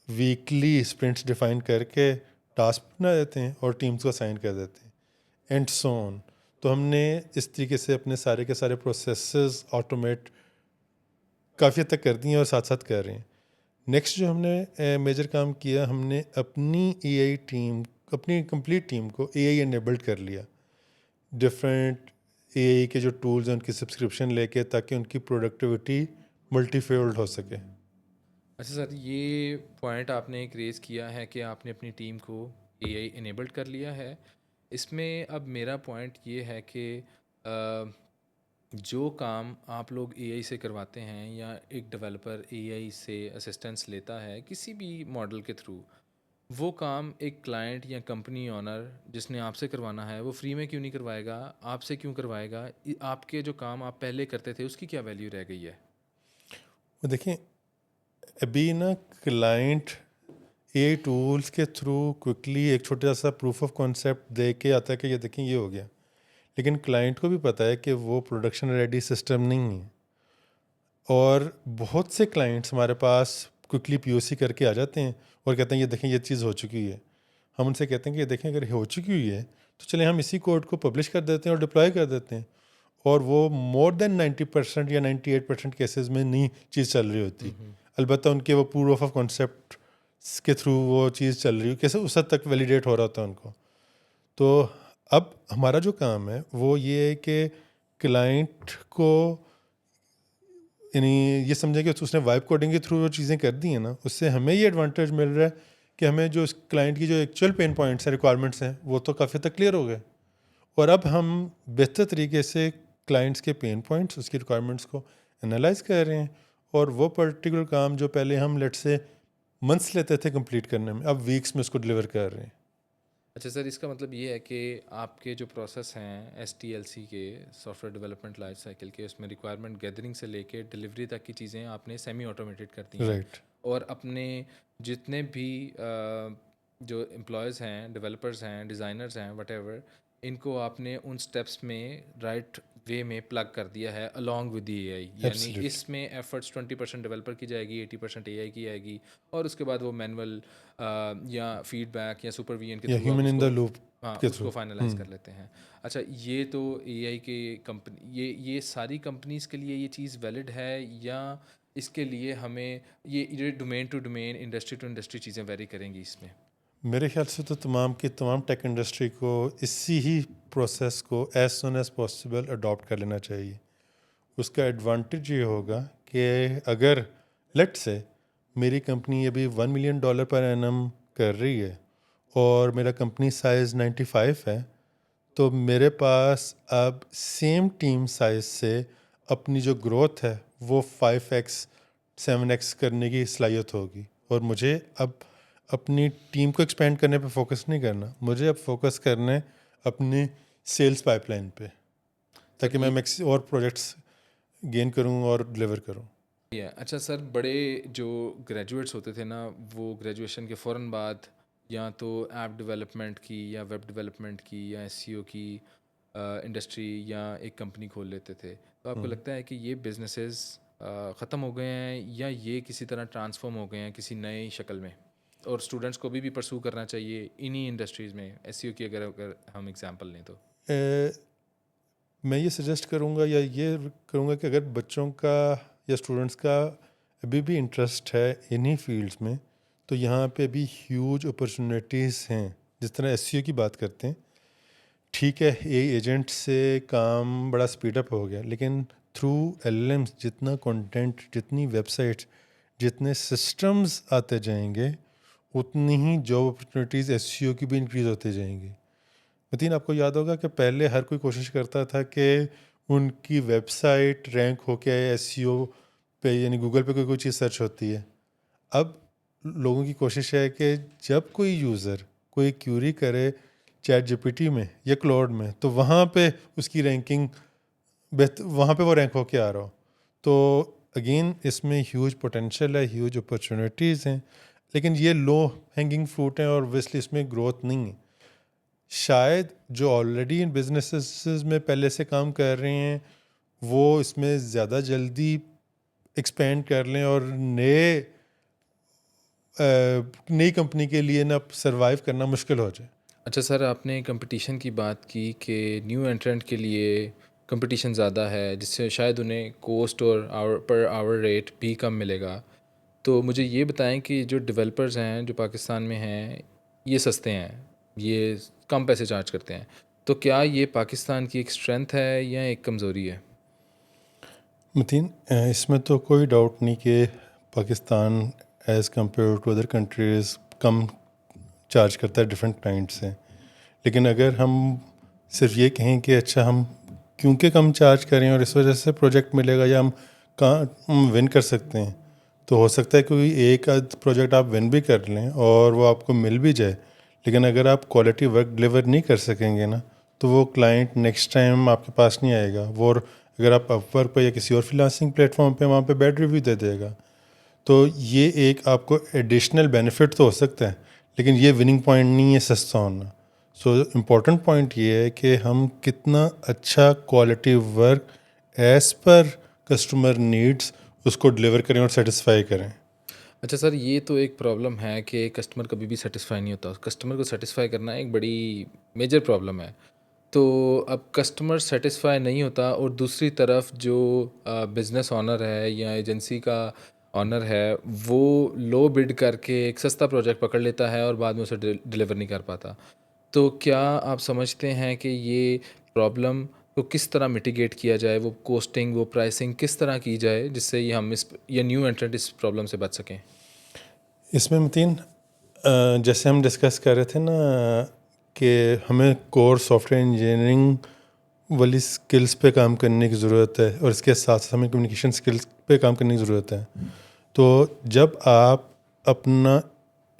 ویکلی اسپرنٹس ڈیفائن کر کے ٹاسک بنا دیتے ہیں اور ٹیمز کو اسائن کر دیتے ہیں، اینڈ سو آن. تو ہم نے اس طریقے سے اپنے سارے کے سارے پروسیسز آٹومیٹ کافی حد تک کر دی ہیں اور ساتھ ساتھ کر رہے ہیں. نیکسٹ جو ہم نے میجر کام کیا، ہم نے اپنی اے آئی ٹیم، اپنی کمپلیٹ ٹیم کو اے آئی انیبلڈ کر لیا. ڈفرینٹ اے آئی کے جو ٹولز ہیں ان کی سبسکرپشن لے کے، تاکہ ان کی پروڈکٹیوٹی ملٹی فیلڈ ہو سکے. اچھا سر، یہ پوائنٹ آپ نے ایک ریز کیا ہے کہ آپ نے اپنی ٹیم کو اے آئی انیبلڈ کر لیا ہے. اس میں اب میرا پوائنٹ یہ ہے کہ جو کام آپ لوگ اے آئی سے کرواتے ہیں یا ایک ڈیولپر اے آئی سے اسسٹنس لیتا ہے کسی بھی ماڈل کے تھرو، وہ کام ایک کلائنٹ یا کمپنی اونر جس نے آپ سے کروانا ہے وہ فری میں کیوں نہیں کروائے گا؟ آپ سے کیوں کروائے گا؟ آپ کے جو کام آپ پہلے کرتے تھے اس کی کیا ویلیو رہ گئی ہے؟ دیکھیں، ابھی نا کلائنٹ اے آئی ٹولس کے تھرو کوئکلی ایک چھوٹا سا پروف آف کانسیپٹ دے کے آتا ہے کہ یہ دیکھیں یہ ہو گیا، لیکن کلائنٹ کو بھی پتہ ہے کہ وہ پروڈکشن ریڈی سسٹم نہیں ہے. اور بہت سے کلائنٹس ہمارے پاس کوئکلی پی او سی کر کے آ جاتے ہیں اور کہتے ہیں یہ دیکھیں یہ چیز ہو چکی ہوئی ہے. ہم ان سے کہتے ہیں کہ یہ دیکھیں اگر ہو چکی ہوئی ہے تو چلیں ہم اسی کوڈ کو پبلش کر دیتے ہیں اور ڈپلوائے کر دیتے ہیں. اور وہ مور دین 90% یا 98% کیسز میں نہیں چیز چل رہی ہوتی. البتہ ان کے وہ پروف آف کانسیپٹ کے تھرو وہ چیز چل رہی ہو، کیسے اس حد تک ویلیڈیٹ ہو رہا ہوتا ہے ان کو. تو اب ہمارا جو کام ہے وہ یہ ہے کہ کلائنٹ کو یعنی یہ سمجھیں کہ اس نے وائب کوڈنگ کے تھرو جو چیزیں کر دی ہیں نا، اس سے ہمیں یہ ایڈوانٹیج مل رہا ہے کہ ہمیں جو اس کلائنٹ کی جو ایکچوئل پین پوائنٹس ہیں، ریکوائرمنٹس ہیں، وہ تو کافی تک کلیئر ہو گئے. اور اب ہم بہتر طریقے سے کلائنٹس کے پین پوائنٹس، اس کی ریکوائرمنٹس کو انالائز کر رہے ہیں، اور وہ پرٹیکولر کام جو پہلے ہم لیٹ سے منتھس لیتے تھے کمپلیٹ کرنے میں، اب ویکس میں اس کو ڈلیور کر رہے ہیں. اچھا سر، اس کا مطلب یہ ہے کہ آپ کے جو پروسیس ہیں ایس ٹی ایل سی کے، soft where development life cycle کے، اس میں ریکوائرمنٹ گیدرنگ سے لے کے ڈلیوری تک کی چیزیں آپ نے سیمی آٹومیٹڈ کر دی ہیں، رائٹ. اور اپنے جتنے بھی جو امپلائیز ہیں، ڈیولپرز ہیں، ڈیزائنرز ہیں، وٹ ایور، ان کو آپ نے ان سٹیپس میں رائٹ وے میں پلگ کر دیا ہے along with دی اے آئی. یعنی ایبسلیوٹلی. اس میں ایفرٹس 20% ڈیولپر کی جائے گی، 80% اے آئی کی آئے گی، اور اس کے بعد وہ مینول یا فیڈ بیک یا سپرویژن کے یا تھرو آپ ہیومن اس ان دا کو، لوپ ہاں، کے اس تھرو. کو فائنلائز کر لیتے ہیں. اچھا، یہ تو اے آئی کے کمپنی، یہ ساری کمپنیز کے لیے یہ چیز ویلڈ ہے، یا اس کے لیے ہمیں یہ domain to domain, industry to industry چیزیں ویری کریں گی اس میں؟ میرے خیال سے تو تمام کی تمام ٹیک انڈسٹری کو اسی ہی پروسیس کو as soon as possible adapt کر لینا چاہیے. اس کا ایڈوانٹیج یہ ہوگا کہ اگر لیٹ سے میری کمپنی ابھی $1 ملین پر اینم کر رہی ہے اور میرا کمپنی سائز 95 ہے، تو میرے پاس اب سیم ٹیم سائز سے اپنی جو گروتھ ہے وہ 5x 7x کرنے کی صلاحیت ہوگی. اور مجھے اب اپنی ٹیم کو ایکسپینڈ کرنے پہ فوکس نہیں کرنا، مجھے اب فوکس کرنا ہے اپنی سیلز پائپ لائن پہ، سر تاکہ میں اور پروجیکٹس گین کروں اور ڈلیور کروں. اچھا سر، بڑے جو گریجویٹس ہوتے تھے نا، وہ گریجویشن کے فوراً بعد یا تو ایپ ڈیولپمنٹ کی یا ویب ڈیولپمنٹ کی یا ایس سی او کی انڈسٹری یا ایک کمپنی کھول لیتے تھے. تو آپ کو لگتا ہے کہ یہ بزنسز ختم ہو گئے ہیں، یا یہ کسی طرح ٹرانسفارم ہو گئے ہیں کسی نئی شکل میں، اور اسٹوڈنٹس کو بھی پرسو کرنا چاہیے انہی انڈسٹریز میں؟ ایس سی او کی اگر ہم ایگزامپل لیں تو میں یہ سجیسٹ کروں گا یا یہ کروں گا کہ اگر بچوں کا یا اسٹوڈنٹس کا ابھی بھی انٹرسٹ ہے انہی فیلڈس میں، تو یہاں پہ بھی ہیوج اپرچونیٹیز ہیں. جس طرح ایس سی او کی بات کرتے ہیں، ٹھیک ہے اے ایجنٹ سے کام بڑا اسپیڈ اپ ہو گیا، لیکن تھرو ایل ایل ایم جتنا کنٹینٹ، جتنی ویب سائٹس، جتنے سسٹمز آتے جائیں گے، اتنی ہی جاب اپرچونیٹیز ایس سی او کی بھی انکریز ہوتے جائیں گی. متین، آپ کو یاد ہوگا کہ پہلے ہر کوئی کوشش کرتا تھا کہ ان کی ویب سائٹ رینک ہو کے ایس سی او پہ، یعنی گوگل پہ کوئی چیز سرچ ہوتی ہے. اب لوگوں کی کوشش ہے کہ جب کوئی یوزر کوئی کیوری کرے چیٹ جی پی ٹی میں یا کلاؤڈ میں، تو وہاں پہ اس کی رینکنگ وہاں پہ وہ رینک ہو کے آ رہا ہو. تو اگین اس میں ہیوج پوٹینشیل ہے، ہیوج اپرچونیٹیز ہیں، لیکن یہ لو ہینگنگ فروٹ ہیں اور اوبویسلی اس میں گروتھ نہیں ہے. شاید جو آلریڈی ان بزنسز میں پہلے سے کام کر رہے ہیں وہ اس میں زیادہ جلدی ایکسپینڈ کر لیں اور نئی کمپنی کے لیے نا سروائیو کرنا مشکل ہو جائے. اچھا سر، آپ نے کمپٹیشن کی بات کی کہ نیو انٹرنٹ کے لیے کمپٹیشن زیادہ ہے، جس سے شاید انہیں کوسٹ اور پر آور ریٹ بھی کم ملے گا. تو مجھے یہ بتائیں کہ جو ڈیولپرز ہیں جو پاکستان میں ہیں، یہ سستے ہیں، یہ کم پیسے چارج کرتے ہیں، تو کیا یہ پاکستان کی ایک اسٹرینتھ ہے یا ایک کمزوری ہے؟ متین، اس میں تو کوئی ڈاؤٹ نہیں کہ Pakistan as compared to other countries کم چارج کرتا ہے ڈفرینٹ کلائنٹ سے. لیکن اگر ہم صرف یہ کہیں کہ اچھا ہم کیونکہ کم چارج کریں اور اس وجہ سے پروجیکٹ ملے گا یا ہم کہاں ون کر سکتے ہیں، تو ہو سکتا ہے کوئی ایک آدھ پروجیکٹ آپ ون بھی کر لیں اور وہ آپ کو مل بھی جائے، لیکن اگر آپ کوالٹی ورک ڈلیور نہیں کر سکیں گے نا تو وہ کلائنٹ نیکسٹ ٹائم آپ کے پاس نہیں آئے گا. وہ اگر آپ اپ ورک پہ یا کسی اور فریلانسنگ پلیٹ فارم پہ وہاں پہ بیڈ ریویو دے دے گا، تو یہ ایک آپ کو ایڈیشنل بینیفٹ تو ہو سکتا ہے، لیکن یہ وننگ پوائنٹ نہیں ہے سستا ہونا. سو امپورٹنٹ پوائنٹ یہ ہے کہ ہم کتنا اچھا quality work as per customer needs اس کو ڈلیور کریں اور سیٹسفائی کریں. اچھا سر، یہ تو ایک پرابلم ہے کہ کسٹمر کبھی بھی سیٹسفائی نہیں ہوتا. کسٹمر کو سیٹسفائی کرنا ایک بڑی میجر پرابلم ہے. تو اب کسٹمر سیٹسفائی نہیں ہوتا اور دوسری طرف جو بزنس آنر ہے یا ایجنسی کا آنر ہے وہ لو بڈ کر کے ایک سستا پروجیکٹ پکڑ لیتا ہے اور بعد میں اسے ڈلیور نہیں کر پاتا. تو کیا آپ سمجھتے ہیں کہ یہ پرابلم کو کس طرح میٹیگیٹ کیا جائے، وہ کوسٹنگ، وہ پرائسنگ کس طرح کی جائے جس سے یہ ہم اس یا نیو انٹرنٹ اس پرابلم سے بچ سکیں؟ اس میں متین جیسے ہم ڈسکس کر رہے تھے نا کہ ہمیں کور سافٹ ویئر انجینئرنگ والی اسکلس پہ کام کرنے کی ضرورت ہے اور اس کے ساتھ ساتھ ہمیں کمیونیکیشن اسکلس پہ کام کرنے کی ضرورت ہے. تو جب آپ اپنا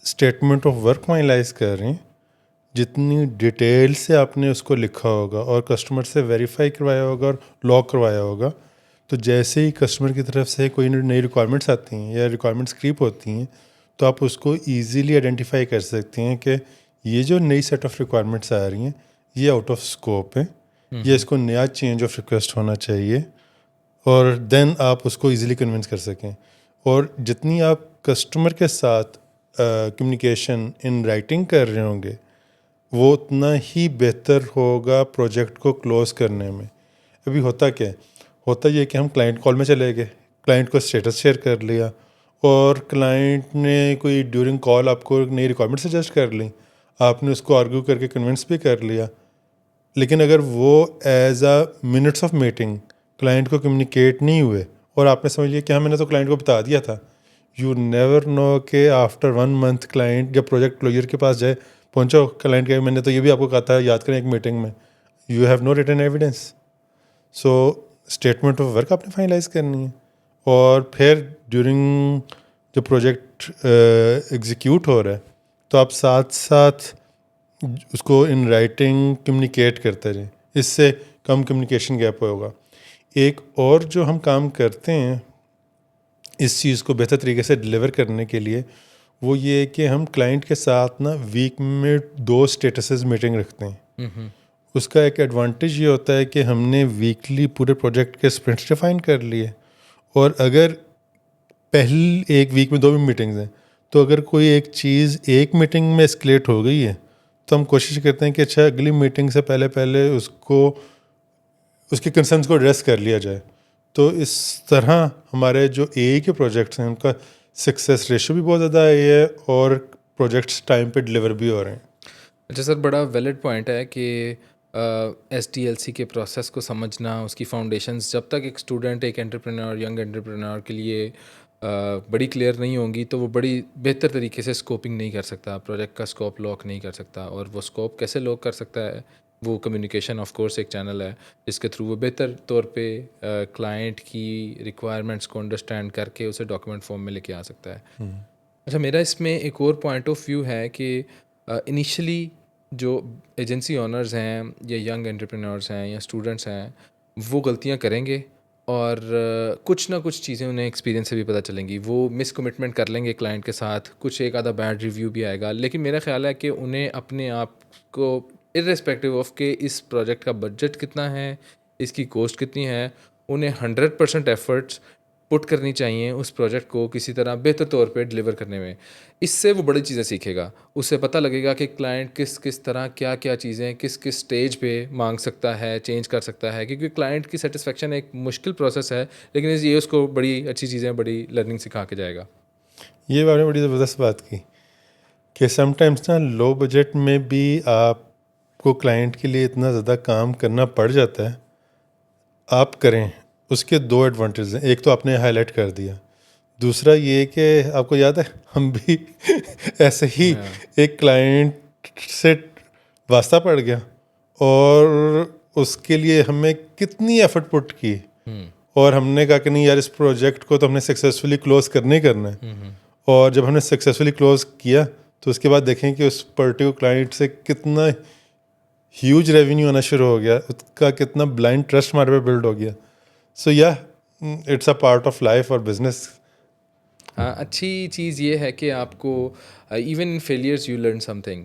اسٹیٹمنٹ آف ورک فائنلائز کر رہے ہیں، جتنی ڈیٹیل سے آپ نے اس کو لکھا ہوگا اور کسٹمر سے ویریفائی کروایا ہوگا اور لاک کروایا ہوگا، تو جیسے ہی کسٹمر کی طرف سے کوئی نئی ریکوائرمنٹس آتی ہیں یا ریکوائرمنٹس کریپ ہوتی ہیں، تو آپ اس کو ایزیلی آئیڈینٹیفائی کر سکتے ہیں کہ یہ جو نئی سیٹ آف ریکوائرمنٹس آ رہی ہیں یہ آؤٹ آف اسکوپ ہے، یا اس کو نیا چینج آف ریکویسٹ ہونا چاہیے، اور دین آپ اس کو ایزیلی کنونس کر سکیں. اور جتنی آپ کسٹمر کے ساتھ کمیونیکیشن ان رائٹنگ کر رہے ہوں گے وہ اتنا ہی بہتر ہوگا پروجیکٹ کو کلوز کرنے میں. ابھی ہوتا کیا ہے، ہوتا یہ کہ ہم کلائنٹ کال میں چلے گئے، کلائنٹ کو اسٹیٹس شیئر کر لیا اور کلائنٹ نے کوئی ڈیورنگ کال آپ کو نئی ریکوائرمنٹ سجیسٹ کر لی، آپ نے اس کو آرگیو کر کے کنونس بھی کر لیا. لیکن اگر وہ as a minutes of meeting client کو کمیونیکیٹ نہیں ہوئے اور آپ نے سمجھ لیا کہ ہاں میں نے تو کلائنٹ کو بتا دیا تھا، یو نیور نو کہ آفٹر 1 month کلائنٹ جب پروجیکٹ کلوجر کے پاس جائے، پہنچو کلائنٹ کہ میں نے تو یہ بھی آپ کو کہا تھا، یاد کریں ایک میٹنگ میں، you have no return evidence. So statement of work آپ نے فائنلائز کرنی ہے، اور پھر ڈیورنگ جو پروجیکٹ ایگزیکیوٹ ہو رہا ہے تو آپ ساتھ ساتھ اس کو ان رائٹنگ کمیونیکیٹ کرتے رہیں، اس سے کم کمیونیکیشن گیپ ہوگا. ایک اور جو ہم کام کرتے ہیں اس چیز کو بہتر طریقے سے ڈلیور کرنے کے لیے، وہ یہ ہے کہ ہم کلائنٹ کے ساتھ نا ویک میں 2 اسٹیٹسز میٹنگ رکھتے ہیں. اس کا ایک ایڈوانٹیج یہ ہوتا ہے کہ ہم نے ویکلی پورے پروجیکٹ کے اسپرنٹس ڈیفائن کر لیے، اور اگر پہلی ایک ویک میں 2 بھی میٹنگز ہیں تو اگر کوئی ایک چیز ایک میٹنگ میں اسکلیٹ ہو گئی ہے تو ہم کوشش کرتے ہیں کہ اچھا اگلی میٹنگ سے پہلے اس کو اس کے کنسرنس کو ایڈریس کر لیا جائے. تو اس طرح ہمارے جو اے کے پروجیکٹس ہیں ان کا سکسیس ریشو بھی بہت زیادہ ہے اور پروجیکٹس ٹائم پہ ڈلیور بھی ہو رہے ہیں. اچھا سر، بڑا ویلڈ پوائنٹ ہے کہ ایس ٹی ایل سی کے پروسیس کو سمجھنا، اس کی فاؤنڈیشنز جب تک ایک اسٹوڈنٹ، ایک انٹرپرینور، ینگ انٹرپرینور کے لیے بڑی کلیئر نہیں ہوں گی تو وہ بڑی بہتر طریقے سے اسکوپنگ نہیں کر سکتا، پروجیکٹ کا اسکوپ لاک نہیں کر سکتا. اور وہ اسکوپ کیسے لاک کر سکتا ہے؟ وہ کمیونیکیشن آف کورس ایک چینل ہے جس کے تھرو وہ بہتر طور پہ کلائنٹ کی ریکوائرمنٹس کو انڈرسٹینڈ کر کے اسے ڈاکیومنٹ فارم میں لے کے آ سکتا ہے. اچھا، میرا اس میں ایک اور پوائنٹ آف ویو ہے کہ انیشلی جو ایجنسی آنرز ہیں یا ینگ انٹرپرینورس ہیں یا اسٹوڈنٹس ہیں وہ غلطیاں کریں گے، اور کچھ نہ کچھ چیزیں انہیں ایکسپیرینس سے بھی پتہ چلیں گی. وہ مس کمٹمنٹ کر لیں گے کلائنٹ کے ساتھ، کچھ ایک آدھا بیڈ ریویو بھی آئے گا. لیکن میرا خیال ہے کہ انہیں اپنے آپ کو ارریسپیکٹیو آف کہ اس پروجیکٹ کا بجٹ کتنا ہے، اس کی کوسٹ کتنی ہے، انہیں 100% ایفرٹس پٹ کرنی چاہیے اس پروجیکٹ کو کسی طرح بہتر طور پہ ڈلیور کرنے میں. اس سے وہ بڑی چیزیں سیکھے گا، اس سے پتہ لگے گا کہ کلائنٹ کس طرح کیا چیزیں کس سٹیج پہ مانگ سکتا ہے، چینج کر سکتا ہے. کیونکہ کلائنٹ کی سیٹسفیکشن ایک مشکل پروسیس ہے، لیکن یہ اس کو بڑی اچھی چیزیں، بڑی لرننگ سکھا کے جائے گا. یہ بڑی زبردست بات کی کہ سم ٹائمس نا لو بجٹ میں بھی آپ کو کلائنٹ کے لیے اتنا زیادہ کام کرنا پڑ جاتا ہے, آپ کریں. اس کے دو ایڈوانٹیج ہیں. ایک تو آپ نے ہائی لائٹ کر دیا, دوسرا یہ کہ آپ کو یاد ہے ہم بھی ایسے ہی ایک کلائنٹ سے واسطہ پڑ گیا اور اس کے لیے ہمیں کتنی ایفرٹ پٹ کی, اور ہم نے کہا کہ نہیں یار اس پروجیکٹ کو تو ہم نے سکسیزفلی کلوز کرنا ہی کرنا ہے. اور جب ہم نے سکسیزفلی کلوز کیا تو اس کے بعد دیکھیں کہ اس پرٹیکولر کلائنٹ سے کتنا ہیوج ریونیو آنا شروع ہو گیا, اس کا کتنا بلائنڈ ٹرسٹ ہمارے پہ بلڈ ہو گیا. سو یا it's a part of life اور بزنس. ہاں, اچھی چیز یہ ہے کہ آپ کو even in failures you learn something.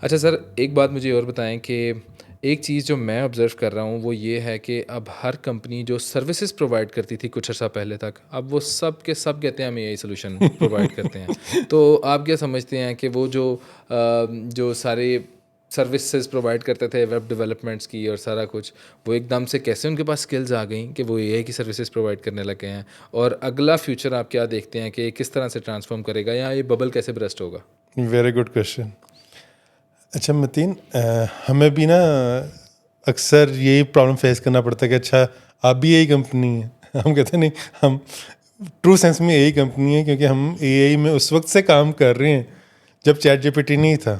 اچھا سر, ایک بات مجھے اور بتائیں کہ ایک چیز جو میں آبزرو کر رہا ہوں وہ یہ ہے کہ اب ہر کمپنی جو سروسز پرووائڈ کرتی تھی کچھ عرصہ پہلے تک, اب وہ سب کے سب کہتے ہیں ہم اے آئی سولوشن پرووائڈ کرتے ہیں. تو آپ کیا سمجھتے ہیں کہ وہ جو سارے سروسز پرووائڈ کرتے تھے ویب ڈیولپمنٹس کی اور سارا کچھ, وہ ایک دم سے کیسے ان کے پاس اسکلز آ گئیں کہ وہ اے آئی کی سروسز پرووائڈ کرنے لگے ہیں؟ اور اگلا فیوچر آپ کیا دیکھتے ہیں کہ کس طرح سے ٹرانسفارم کرے گا, یا یہ ببل کیسے برسٹ ہوگا؟ Very good question. اچھا متین, ہمیں بھی نا اکثر یہی پرابلم فیس کرنا پڑتا ہے کہ اچھا آپ بھی یہی کمپنی ہیں. ہم کہتے ہیں نہیں, ہم ٹرو سینس میں یہی کمپنی ہے کیونکہ ہم اے آئی میں اس وقت سے کام کر رہے ہیں جب چیٹ جی پی ٹی نہیں تھا.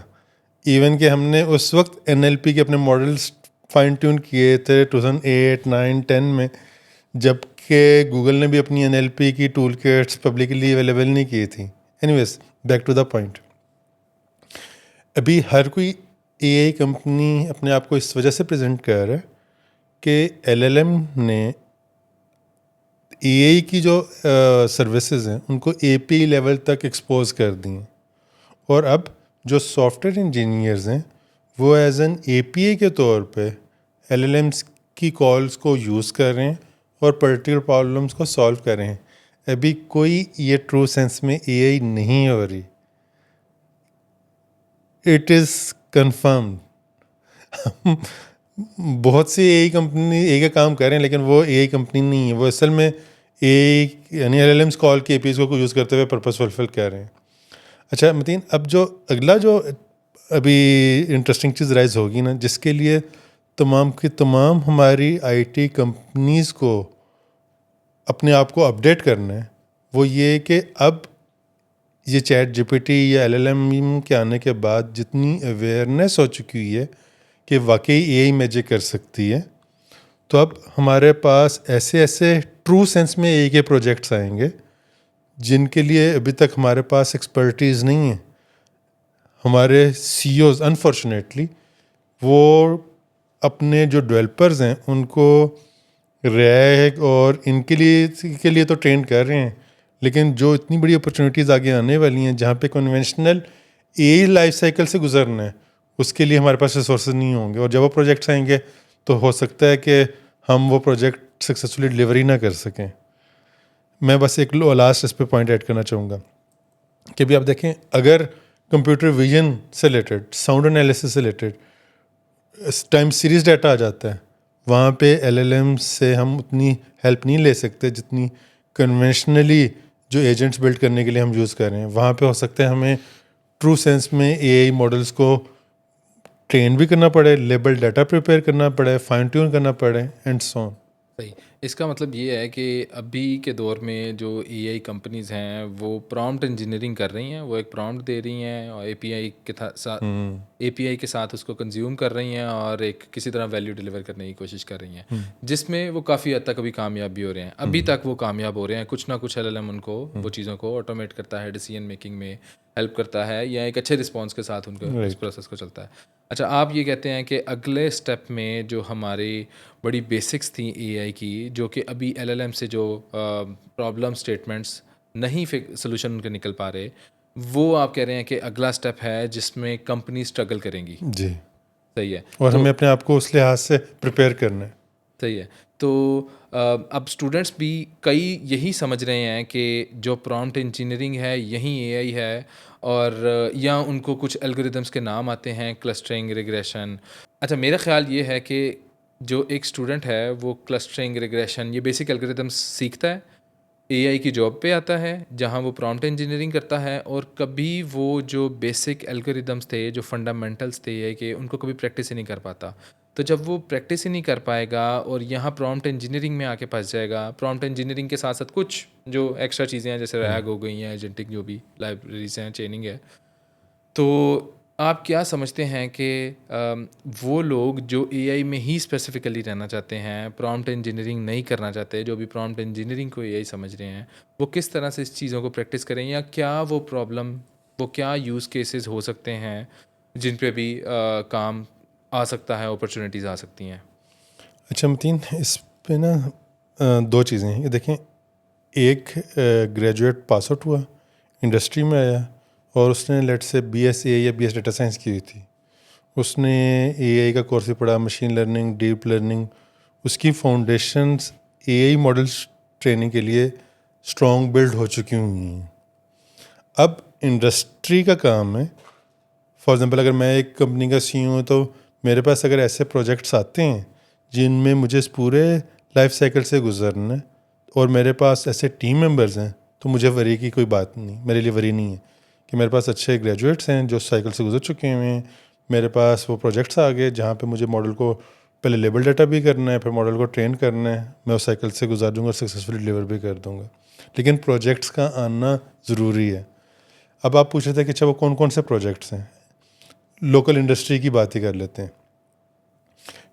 ایون کہ ہم نے اس وقت این ایل پی کے اپنے ماڈلس فائن ٹیون کیے تھے 2008, 9, 10 میں, جب کہ گوگل نے بھی اپنی این ایل پی کی ٹول کٹس پبلکلی اویلیبل نہیں کی تھی. Anyways back to the point, ابھی ہر کوئی اے آئی کمپنی اپنے آپ کو اس وجہ سے پریزنٹ کر رہا ہے کہ ایل ایل ایم نے اے آئی کی جو سروسز ہیں ان کو اے پی آئی لیول تک ایکسپوز کر دی ہیں, اور اب جو سافٹ ویئر انجینئرز ہیں وہ ایز این اے پی آئی کے طور پہ ایل ایل ایمس کی کالز کو یوز کر رہے ہیں اور پرٹیکولر پرابلمس کو سالو کر رہے ہیں. ابھی کوئی یہ ٹرو سینس میں اے آئی نہیں ہو رہی, اٹ از کنفرمڈ. بہت سی اے آئی کمپنی اے کا کام کر رہے ہیں لیکن وہ اے آئی کمپنی نہیں ہے, وہ اصل میں اے آئی یعنی ایل ایل ایمس کال کے اے پی ایز کو یوز کرتے ہوئے پرپز فلفل کر رہے ہیں. اچھا متین, اب جو اگلا جو ابھی انٹرسٹنگ چیز رائز ہوگی نا, جس کے لیے تمام کی تمام ہماری آئی ٹی کمپنیز کو اپنے آپ کو اپڈیٹ کرنا ہے, وہ یہ کہ اب یہ چیٹ جی پی ٹی یا ایل ایل ایم کے آنے کے بعد جتنی اویئرنیس ہو چکی ہوئی ہے کہ واقعی اے آئی میجک کر سکتی ہے, تو اب ہمارے پاس ایسے ٹرو سینس میں اے آئی کے پروجیکٹس آئیں گے جن کے لیے ابھی تک ہمارے پاس ایکسپرٹیز نہیں ہے. ہمارے سی اوز انفارچونیٹلی وہ اپنے جو ڈیولپرز ہیں ان کو ریگ اور ان کے لیے تو ٹرین کر رہے ہیں, لیکن جو اتنی بڑی اپرچونیٹیز آگے آنے والی ہیں جہاں پہ کنونشنل اے آئی لائف سائیکل سے گزرنا ہے, اس کے لیے ہمارے پاس ریسورسز نہیں ہوں گے, اور جب وہ پروجیکٹس آئیں گے تو ہو سکتا ہے کہ ہم وہ پروجیکٹ سکسیزفلی ڈلیوری نہ کر سکیں. میں بس ایک لاسٹ اس پہ پوائنٹ ایڈ کرنا چاہوں گا کہ ابھی آپ دیکھیں, اگر کمپیوٹر ویژن سے ریلیٹڈ, ساؤنڈ انالیسس سے ریلیٹڈ ٹائم سیریز ڈیٹا آ جاتا ہے, وہاں پہ ایل ایل ایم سے ہم اتنی ہیلپ نہیں لے سکتے جتنی کنونشنلی جو ایجنٹس بلڈ کرنے کے لیے ہم یوز کر رہے ہیں. وہاں پہ ہو سکتا ہے ہمیں ٹرو سینس میں اے آئی ماڈلس کو ٹرین بھی کرنا پڑے, لیبل ڈیٹا پریپیئر کرنا پڑے, فائن ٹیون کرنا پڑے, اینڈ سو آن. صحیح. اس کا مطلب یہ ہے کہ ابھی کے دور میں جو اے آئی کمپنیز ہیں وہ پرامپٹ انجینئرنگ کر رہی ہیں, وہ ایک پرامپٹ دے رہی ہیں اور اے پی آئی کے ساتھ اس کو کنزیوم کر رہی ہیں اور ایک کسی طرح ویلیو ڈیلیور کرنے کی کوشش کر رہی ہیں, جس میں وہ کافی حد تک ابھی کامیاب بھی ہو رہے ہیں. ابھی تک وہ کامیاب ہو رہے ہیں, کچھ نہ کچھ ایل ایل ایم ان کو وہ چیزوں کو آٹومیٹ کرتا ہے, ڈیسیژن میکنگ میں ہیلپ کرتا ہے, یا ایک اچھے رسپانس کے ساتھ ان کو اس پروسیس کو چلتا ہے. اچھا, آپ یہ کہتے ہیں کہ اگلے اسٹیپ میں جو ہماری بڑی بیسکس تھیں اے آئی کی, جو کہ ابھی ایل ایل ایم سے جو پرابلم اسٹیٹمنٹس نہیں سولوشن ان کے نکل پا رہے, وہ آپ کہہ رہے ہیں کہ اگلا اسٹیپ ہے جس میں کمپنی اسٹرگل کریں گی. جی صحیح ہے, اور ہمیں اپنے آپ کو اس لحاظ سے پریپیئر کرنا ہے. صحیح ہے. تو اب اسٹوڈنٹس بھی کئی یہی سمجھ رہے ہیں کہ جو پرامپٹ انجینئرنگ ہے یہیں اے آئی ہے, اور یا ان کو کچھ الگوریدمس کے نام آتے ہیں, کلسٹرنگ, ریگریشن. اچھا, میرا خیال یہ ہے کہ جو ایک اسٹوڈنٹ ہے وہ کلسٹرنگ, ریگریشن, یہ بیسک الگوریدمس سیکھتا ہے, اے آئی کی جاب پہ آتا ہے جہاں وہ پرامپٹ انجینئرنگ کرتا ہے، اور کبھی وہ جو بیسک الگوریدمس تھے، جو فنڈامنٹلس تھے اے آئی کے، ان کو کبھی پریکٹس ہی نہیں کر پاتا۔ تو جب وہ پریکٹس ہی نہیں کر پائے گا اور یہاں پرامپٹ انجینئرنگ میں آ کے پھنس جائے گا، پرامپٹ انجینئرنگ کے ساتھ ساتھ کچھ جو ایکسٹرا چیزیں ہیں جیسے ریگ ہو گئی ہیں، ایجنٹک جو بھی لائبریریز ہیں، چیننگ ہے، تو آپ کیا سمجھتے ہیں کہ وہ لوگ جو اے آئی میں ہی اسپیسیفکلی رہنا چاہتے ہیں، پرامپٹ انجینئرنگ نہیں کرنا چاہتے، جو بھی پرامپٹ انجینئرنگ کو اے آئی سمجھ رہے ہیں، وہ کس طرح سے اس چیزوں کو پریکٹس کریں، یا کیا وہ پرابلم، وہ کیا یوز کیسز ہو سکتے ہیں جن پہ بھی کام آ سکتا ہے، اپرچونیٹیز آ سکتی ہیں؟ اچھا متین، اس پہ نا دو چیزیں ہیں. یہ دیکھیں، ایک گریجویٹ پاس آؤٹ ہوا، انڈسٹری میں آیا، اور اس نے لیٹ سے بی ایس اے یا بی ایس ڈیٹا سائنس کی ہوئی تھی. اس نے اے آئی کا کورس بھی پڑھا، مشین لرننگ، ڈیپ لرننگ. اس کی فاؤنڈیشنز اے آئی ماڈلس ٹریننگ کے لیے اسٹرانگ بلڈ ہو چکی ہوئی ہیں. اب انڈسٹری کا کام ہے، فار ایگزامپل اگر میں ایک کمپنی کا سی ہوں تو میرے پاس اگر ایسے پروجیکٹس آتے ہیں جن میں مجھے اس پورے لائف سائیکل سے گزرنا ہے، اور میرے پاس ایسے ٹیم ممبرز ہیں، تو مجھے وری کی کوئی بات نہیں، میرے لیے وری نہیں ہے کہ میرے پاس اچھے گریجویٹس ہیں جو سائیکل سے گزر چکے ہوئے ہیں. میرے پاس وہ پروجیکٹس آ گئے جہاں پہ مجھے ماڈل کو پہلے لیبل ڈیٹا بھی کرنا ہے، پھر ماڈل کو ٹرین کرنا ہے. میں اس سائیکل سے گزار دوں گا اور سکسیزفلی ڈلیور بھی کر دوں گا. لیکن پروجیکٹس کا آنا ضروری ہے. اب آپ پوچھ رہے تھے کہ اچھا وہ کون کون سے پروجیکٹس ہیں. لوکل انڈسٹری کی بات ہی کر لیتے ہیں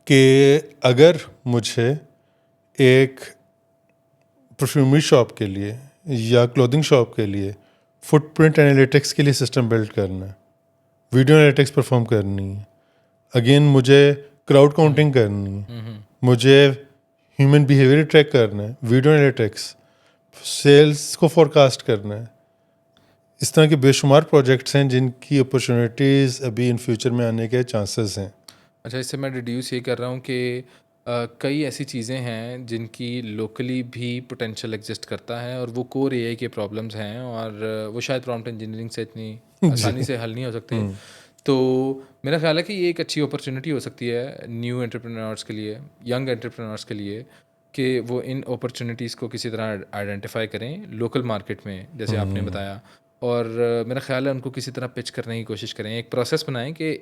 کہ اگر مجھے ایک پرفیومری شاپ کے لیے یا کلودنگ شاپ کے لیے فٹ پرنٹ انالیٹکس کے لیے سسٹم بلڈ کرنا ہے، ویڈیو انالیٹکس پرفارم کرنی ہے، اگین مجھے کراؤڈ کاؤنٹنگ کرنی ہے، مجھے ہیومن بیہیویئر ٹریک کرنا ہے، ویڈیو انالیٹکس، سیلز کو فورکاسٹ کرنا ہے. اس طرح کے بے شمار پروجیکٹس ہیں جن کی اپرچونیٹیز ابھی ان فیوچر میں آنے کے چانسز ہیں. اچھا، اس سے میں ریڈیوس یہ کر رہا ہوں کہ کئی ایسی چیزیں ہیں جن کی لوکلی بھی پوٹینشیل ایگزسٹ کرتا ہے، اور وہ کور اے آئی کے پرابلمز ہیں، اور وہ شاید پرامپٹ انجینئرنگ سے اتنی آسانی سے حل نہیں ہو سکتے. تو میرا خیال ہے کہ یہ ایک اچھی اپرچونیٹی ہو سکتی ہے نیو انٹرپرینورس کے لیے، ینگ انٹرپرینورس کے لیے، کہ وہ ان اپرچونیٹیز کو کسی طرح آئیڈینٹیفائی کریں لوکل مارکیٹ میں، جیسے آپ نے بتایا، اور میرا خیال ہے ان کو کسی طرح پچ کرنے کی کوشش کریں، ایک پروسیس بنائیں کہ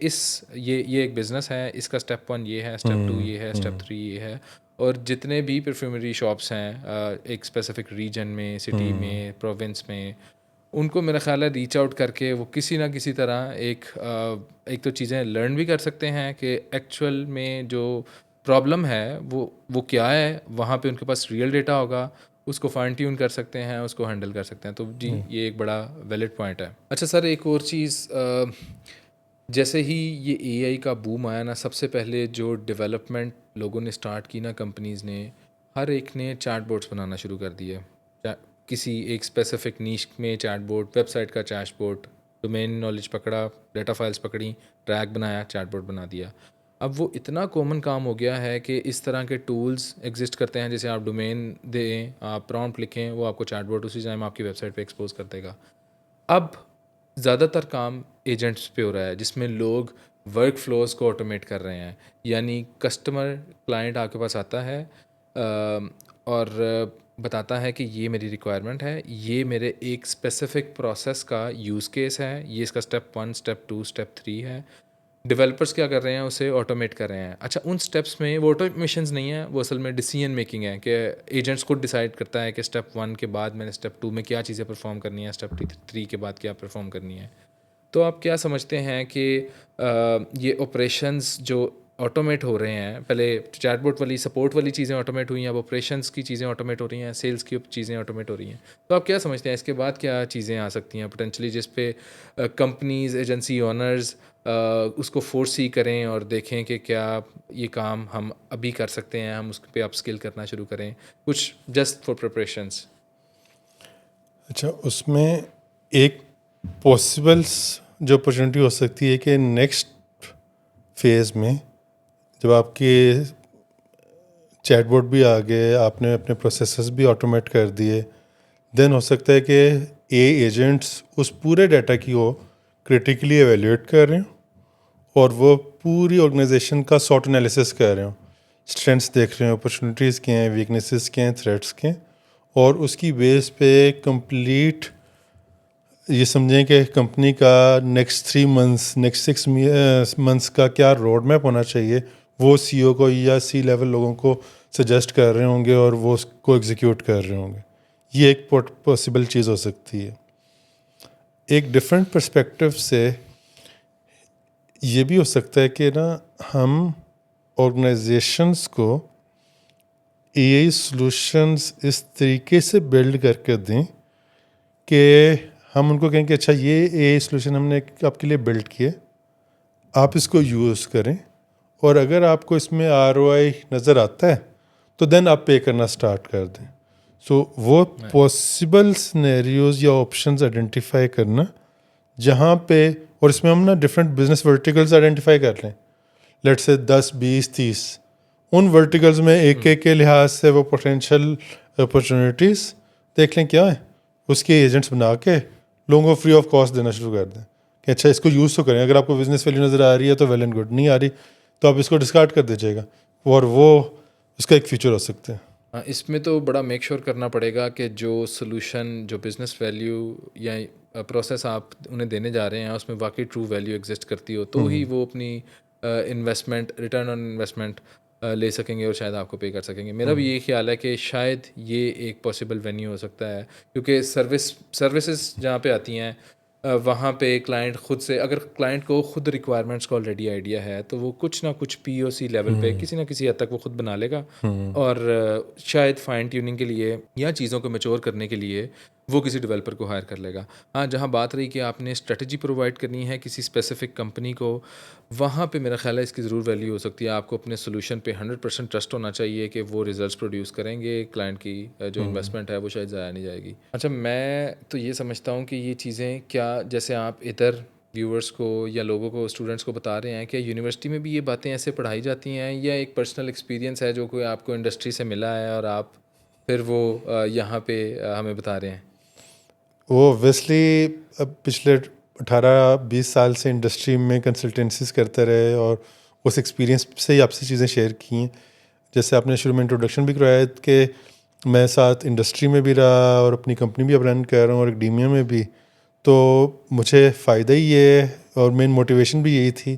یہ ایک بزنس ہے، اس کا اسٹیپ 1 یہ ہے، اسٹیپ 2 یہ ہے، اسٹیپ 3 یہ ہے. اور جتنے بھی پرفیومری شاپس ہیں ایک اسپیسیفک ریجن میں، سٹی میں، پروونس میں، ان کو میرا خیال ہے ریچ آؤٹ کر کے وہ کسی نہ کسی طرح ایک تو چیزیں لرن بھی کر سکتے ہیں کہ ایکچوئل میں جو پرابلم ہے وہ کیا ہے. وہاں پہ ان کے پاس ریئل ڈیٹا ہوگا، اس کو فائن ٹیون کر سکتے ہیں، اس کو ہینڈل کر سکتے ہیں. تو جی، یہ ایک بڑا ویلڈ پوائنٹ ہے. اچھا سر، ایک اور چیز، جیسے ہی یہ اے آئی کا بوم آیا نا، سب سے پہلے جو ڈیولپمنٹ لوگوں نے اسٹارٹ کی نا، کمپنیز نے، ہر ایک نے چیٹ بورڈس بنانا شروع کر دیے. کسی ایک اسپیسیفک نیش میں چیٹ بورڈ، ویب سائٹ کا چیٹ بورڈ، ڈومین نالج پکڑا، ڈیٹا فائلز پکڑی، ٹریک بنایا، چیٹ بورڈ بنا دیا. اب وہ اتنا کامن کام ہو گیا ہے کہ اس طرح کے ٹولز ایگزسٹ کرتے ہیں، جیسے آپ ڈومین دیں، آپ پرامپٹ لکھیں، وہ آپ کو چیٹ بورڈ اسی ٹائم آپ کی ویب سائٹ پہ ایکسپوز کر دے گا. اب زیادہ تر کام ایجنٹس پہ ہو رہا ہے، جس میں لوگ ورک فلوز کو آٹومیٹ کر رہے ہیں. یعنی کسٹمر، کلائنٹ آپ کے پاس آتا ہے اور بتاتا ہے کہ یہ میری ریکوائرمنٹ ہے، یہ میرے ایک اسپیسیفک پروسیس کا یوز کیس ہے، یہ اس کا اسٹیپ 1، اسٹیپ 2، اسٹیپ 3 ہے. ڈیولپرس کیا کر رہے ہیں؟ اسے آٹومیٹ کر رہے ہیں. اچھا، ان اسٹیپس میں وہ آٹومیشنز نہیں ہیں، وہ اصل میں ڈیسیژن میکنگ ہے کہ ایجنٹس خود ڈیسائڈ کرتا ہے کہ اسٹیپ 1 کے بعد میں نے اسٹیپ 2 میں کیا چیزیں پرفارم کرنی ہے، اسٹیپ 3 کے بعد کیا پرفارم کرنی ہے. تو آپ کیا سمجھتے ہیں کہ یہ آپریشنز جو آٹومیٹ ہو رہے ہیں، پہلے چیٹ بورڈ والی سپورٹ والی چیزیں آٹومیٹ ہوئی ہیں، اب آپریشنز کی چیزیں آٹومیٹ ہو رہی ہیں، سیلز کی چیزیں آٹومیٹ ہو رہی ہیں، تو آپ کیا سمجھتے ہیں اس کے بعد کیا چیزیں آ سکتی ہیں پوٹینشلی، جس پہ کمپنیز، ایجنسی اونرز اس کو فورس ہی کریں اور دیکھیں کہ کیا یہ کام ہم ابھی کر سکتے ہیں، ہم اس پہ اپ اسکل کرنا شروع کریں، کچھ جسٹ فار پریپریشنس. اچھا، اس میں ایک پاسبلس جو اپرچونیٹی ہو سکتی ہے کہ نیکسٹ فیز میں جب آپ کے چیٹ بورڈ بھی آ گئے، آپ نے اپنے پروسیسز بھی آٹومیٹ کر دیے، دین ہو سکتا ہے کہ ایجنٹس اس پورے ڈیٹا کی وہ کریٹیکلی ایویلیویٹ کر رہے ہوں اور وہ پوری آرگنائزیشن کا سارٹ انالیسس کر رہے ہوں، اسٹرینتھس دیکھ رہے ہیں، اپرچونیٹیز کیا ہیں، ویکنیسز کیا ہیں، تھریٹس کے ہیں، اور اس کی بیس پہ کمپلیٹ یہ سمجھیں کہ کمپنی کا نیکسٹ 3 منتھس نیکسٹ 6 منتھس کا کیا روڈ میپ ہونا چاہیے وہ سی او کو یا سی لیول لوگوں کو سجیسٹ کر رہے ہوں گے اور وہ اس کو ایگزیکیوٹ کر رہے ہوں گے. یہ ایک پاسبل چیز ہو سکتی ہے. ایک ڈفرینٹ پرسپیکٹو سے یہ بھی ہو سکتا ہے کہ نا ہم آرگنائزیشنس کو اے آئی سلوشنز اس طریقے سے بلڈ کر کے دیں کہ ہم ان کو کہیں کہ اچھا یہ اے آئی سلوشن ہم نے آپ کے لیے بلڈ کیے, آپ اس کو یوز کریں, اور اگر آپ کو اس میں آر او آئی نظر آتا ہے تو دین آپ پے کرنا اسٹارٹ کر دیں. سو وہ پاسبل سینیریوز یا آپشنز آئیڈینٹیفائی کرنا جہاں پہ, اور اس میں ہم نا ڈفرینٹ بزنس ورٹیکلز آئیڈینٹیفائی کر لیں, لیٹ سے 10 20 30 ان ورٹیکلز میں ایک ایک کے لحاظ سے وہ پوٹینشیل اپرچونیٹیز دیکھ لیں کیا ہے, اس کے ایجنٹس بنا کے لوگوں کو فری آف کاسٹ دینا شروع کر دیں کہ اچھا اس کو یوز تو کریں, اگر آپ کو بزنس ویلیو نظر آ رہی ہے تو ویل اینڈ گڈ, نہیں آ رہی تو آپ اس کو ڈسکارڈ کر دیجیے گا, اور وہ اس کا ایک فیچر ہو سکتا ہے. اس میں تو بڑا میک شور کرنا پڑے گا کہ جو سلوشن جو بزنس ویلیو یا پروسیس آپ انہیں دینے جا رہے ہیں اس میں واقعی ٹرو ویلیو ایگزسٹ کرتی ہو, تو ہی وہ اپنی انویسٹمنٹ ریٹرن آن انویسٹمنٹ لے سکیں گے اور شاید آپ کو پے کر سکیں گے. میرا بھی یہی خیال ہے کہ شاید یہ ایک پاسبل وینیو ہو سکتا ہے, کیونکہ سروسز جہاں پہ آتی ہیں وہاں پہ کلائنٹ خود سے, اگر کلائنٹ کو خود ریکوائرمنٹس کا آلریڈی آئیڈیا ہے تو وہ کچھ نہ کچھ پی او سی لیول پہ کسی نہ کسی حد تک وہ خود بنا لے گا, اور شاید فائن ٹیوننگ کے لیے یا چیزوں کو میچور کرنے کے لیے وہ کسی ڈیولپر کو ہائر کر لے گا. ہاں, جہاں بات رہی کہ آپ نے اسٹریٹجی پرووائڈ کرنی ہے کسی اسپیسیفک کمپنی کو, وہاں پہ میرا خیال ہے اس کی ضرور ویلیو ہو سکتی ہے. آپ کو اپنے سولوشن پہ 100% ٹرسٹ ہونا چاہیے کہ وہ ریزلٹس پروڈیوس کریں گے, کلائنٹ کی جو انویسٹمنٹ ہے وہ شاید ضائع نہیں جائے گی. اچھا, میں تو یہ سمجھتا ہوں کہ یہ چیزیں کیا جیسے آپ ادھر ویورس کو یا لوگوں کو اسٹوڈنٹس کو بتا رہے ہیں کہ یونیورسٹی میں بھی یہ باتیں ایسے پڑھائی جاتی ہیں, یا ایک پرسنل ایکسپیرینس ہے جو کوئی آپ کو انڈسٹری سے ملا ہے اور آپ پھر وہ یہاں پہ ہمیں بتا رہے ہیں؟ وہ اوبویسلی اب پچھلے 18-20 سال سے انڈسٹری میں کنسلٹنسیز کرتے رہے اور اس ایکسپیرینس سے ہی آپ سے چیزیں شیئر کی ہیں. جیسے آپ نے شروع میں انٹروڈکشن بھی کروایا کہ میں ساتھ انڈسٹری میں بھی رہا اور اپنی کمپنی بھی اب رن کر رہا ہوں اور اکیڈیمیا میں بھی, تو مجھے فائدہ ہی یہ ہے اور مین موٹیویشن بھی یہی تھی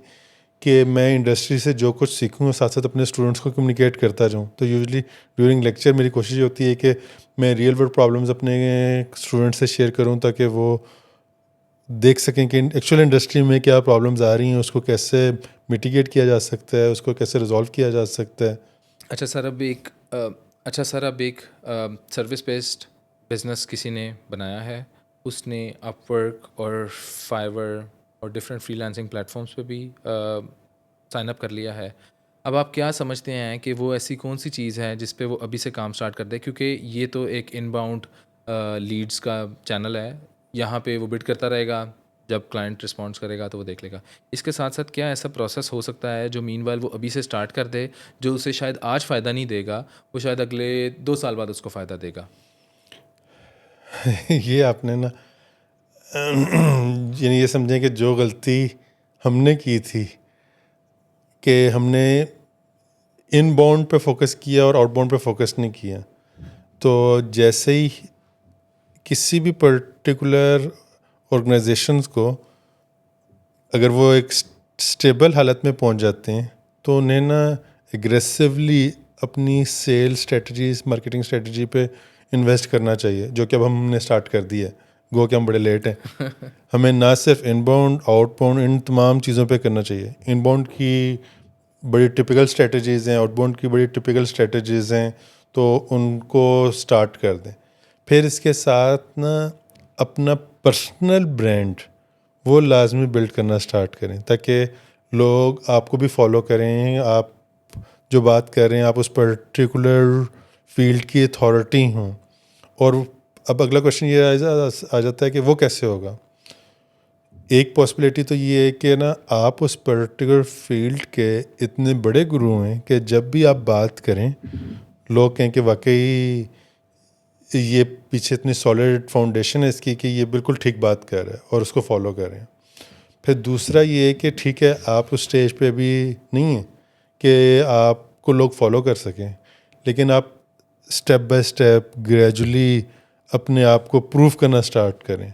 کہ میں انڈسٹری سے جو کچھ سیکھوں ساتھ ساتھ اپنے اسٹوڈنٹس کو کمیونیکیٹ کرتا جاؤں. تو یوزلی ڈیورنگ لیکچر میری کوشش یہ ہوتی ہے کہ میں ریئل ورلڈ پرابلمز اپنے اسٹوڈنٹ سے شیئر کروں تاکہ وہ دیکھ سکیں کہ ایکچوئل انڈسٹری میں کیا پرابلمز آ رہی ہیں, اس کو کیسے میٹیگیٹ کیا جا سکتا ہے, اس کو کیسے ریزالو کیا جا سکتا ہے. اچھا سر, اب ایک سروس بیسڈ بزنس کسی نے بنایا ہے, اس نے اپ ورک اور فائیور اور ڈفرینٹ فری لانسنگ پلیٹفارمس پہ بھی سائن اپ کر لیا ہے. اب آپ کیا سمجھتے ہیں کہ وہ ایسی کون سی چیز ہے جس پہ وہ ابھی سے کام سٹارٹ کر دے, کیونکہ یہ تو ایک ان باؤنڈ لیڈس کا چینل ہے, یہاں پہ وہ بڈ کرتا رہے گا, جب کلائنٹ رسپانس کرے گا تو وہ دیکھ لے گا. اس کے ساتھ ساتھ کیا ایسا پروسیس ہو سکتا ہے جو مین وائل وہ ابھی سے سٹارٹ کر دے, جو اسے شاید آج فائدہ نہیں دے گا, وہ شاید اگلے 2 سال بعد اس کو فائدہ دے گا؟ یہ آپ نے نا یعنی یہ سمجھیں کہ جو غلطی ہم نے کی تھی کہ ہم نے ان باؤنڈ پہ فوکس کیا اور آؤٹ باؤنڈ پہ فوکس نہیں کیا. تو جیسے ہی کسی بھی پرٹیکولر آرگنائزیشنس کو اگر وہ ایک اسٹیبل حالت میں پہنچ جاتے ہیں تو انہیں نا اگریسولی اپنی سیل اسٹریٹجیز مارکیٹنگ اسٹریٹجی پہ انویسٹ کرنا چاہیے, جو کہ اب ہم نے اسٹارٹ کر دی ہے. گو کہ ہم بڑے لیٹ ہیں. ہمیں نہ صرف ان باؤنڈ آؤٹ باؤنڈ ان تمام چیزوں پہ کرنا چاہیے. ان باؤنڈ کی بڑی ٹپیکل اسٹریٹجیز ہیں, آؤٹ باؤنڈ کی بڑی ٹپیکل اسٹریٹجیز ہیں, تو ان کو اسٹارٹ کر دیں. پھر اس کے ساتھ نا اپنا پرسنل برانڈ وہ لازمی بلڈ کرنا اسٹارٹ کریں تاکہ لوگ آپ کو بھی فالو کریں. آپ جو بات کر رہے ہیں آپ اس پرٹیکولر فیلڈ کی اتھارٹی ہوں. اور اب اگلا کوشچن یہ آ جاتا ہے کہ وہ کیسے ہوگا. ایک پاسبلٹی تو یہ ہے کہ نا آپ اس پرٹیکولر فیلڈ کے اتنے بڑے گرو ہیں کہ جب بھی آپ بات کریں لوگ کہیں کہ واقعی یہ پیچھے اتنی سالڈ فاؤنڈیشن ہے اس کی کہ یہ بالکل ٹھیک بات کر رہا ہے اور اس کو فالو کریں. پھر دوسرا یہ ہے کہ ٹھیک ہے آپ اس اسٹیج پہ بھی نہیں ہیں کہ آپ کو لوگ فالو کر سکیں, لیکن آپ اسٹیپ بائی اسٹیپ گریجولی اپنے آپ کو پروو کرنا اسٹارٹ کریں,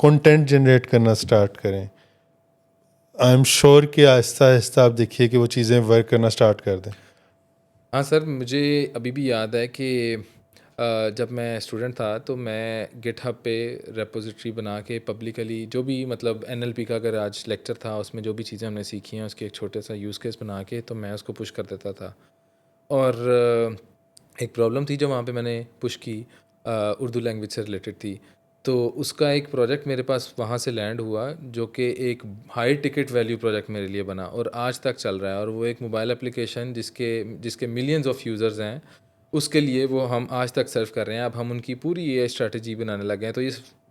کنٹینٹ جنریٹ کرنا اسٹارٹ کریں. آئی ایم شیور کہ آہستہ آہستہ آپ دیکھیے کہ وہ چیزیں ورک کرنا اسٹارٹ کر دیں. ہاں سر, مجھے ابھی بھی یاد ہے کہ جب میں اسٹوڈنٹ تھا تو میں گٹ ہب پہ ریپوزیٹری بنا کے پبلکلی جو بھی مطلب این ایل پی کا اگر آج لیکچر تھا اس میں جو بھی چیزیں ہم نے سیکھی ہیں اس کے ایک چھوٹے سا یوز کیس بنا کے تو میں اس کو پش کر دیتا تھا. اور ایک پرابلم تھی جو وہاں پہ میں نے پش کی, اردو لینگویج سے ریلیٹڈ تھی. تو اس کا ایک پروجیکٹ میرے پاس وہاں سے لینڈ ہوا جو کہ ایک ہائی ٹکٹ ویلیو پروجیکٹ میرے لیے بنا اور آج تک چل رہا ہے. اور وہ ایک موبائل اپلیکیشن جس کے ملینز آف یوزرز ہیں, اس کے لیے وہ ہم آج تک سرو کر رہے ہیں. اب ہم ان کی پوری یہ اسٹریٹجی بنانے لگے ہیں. تو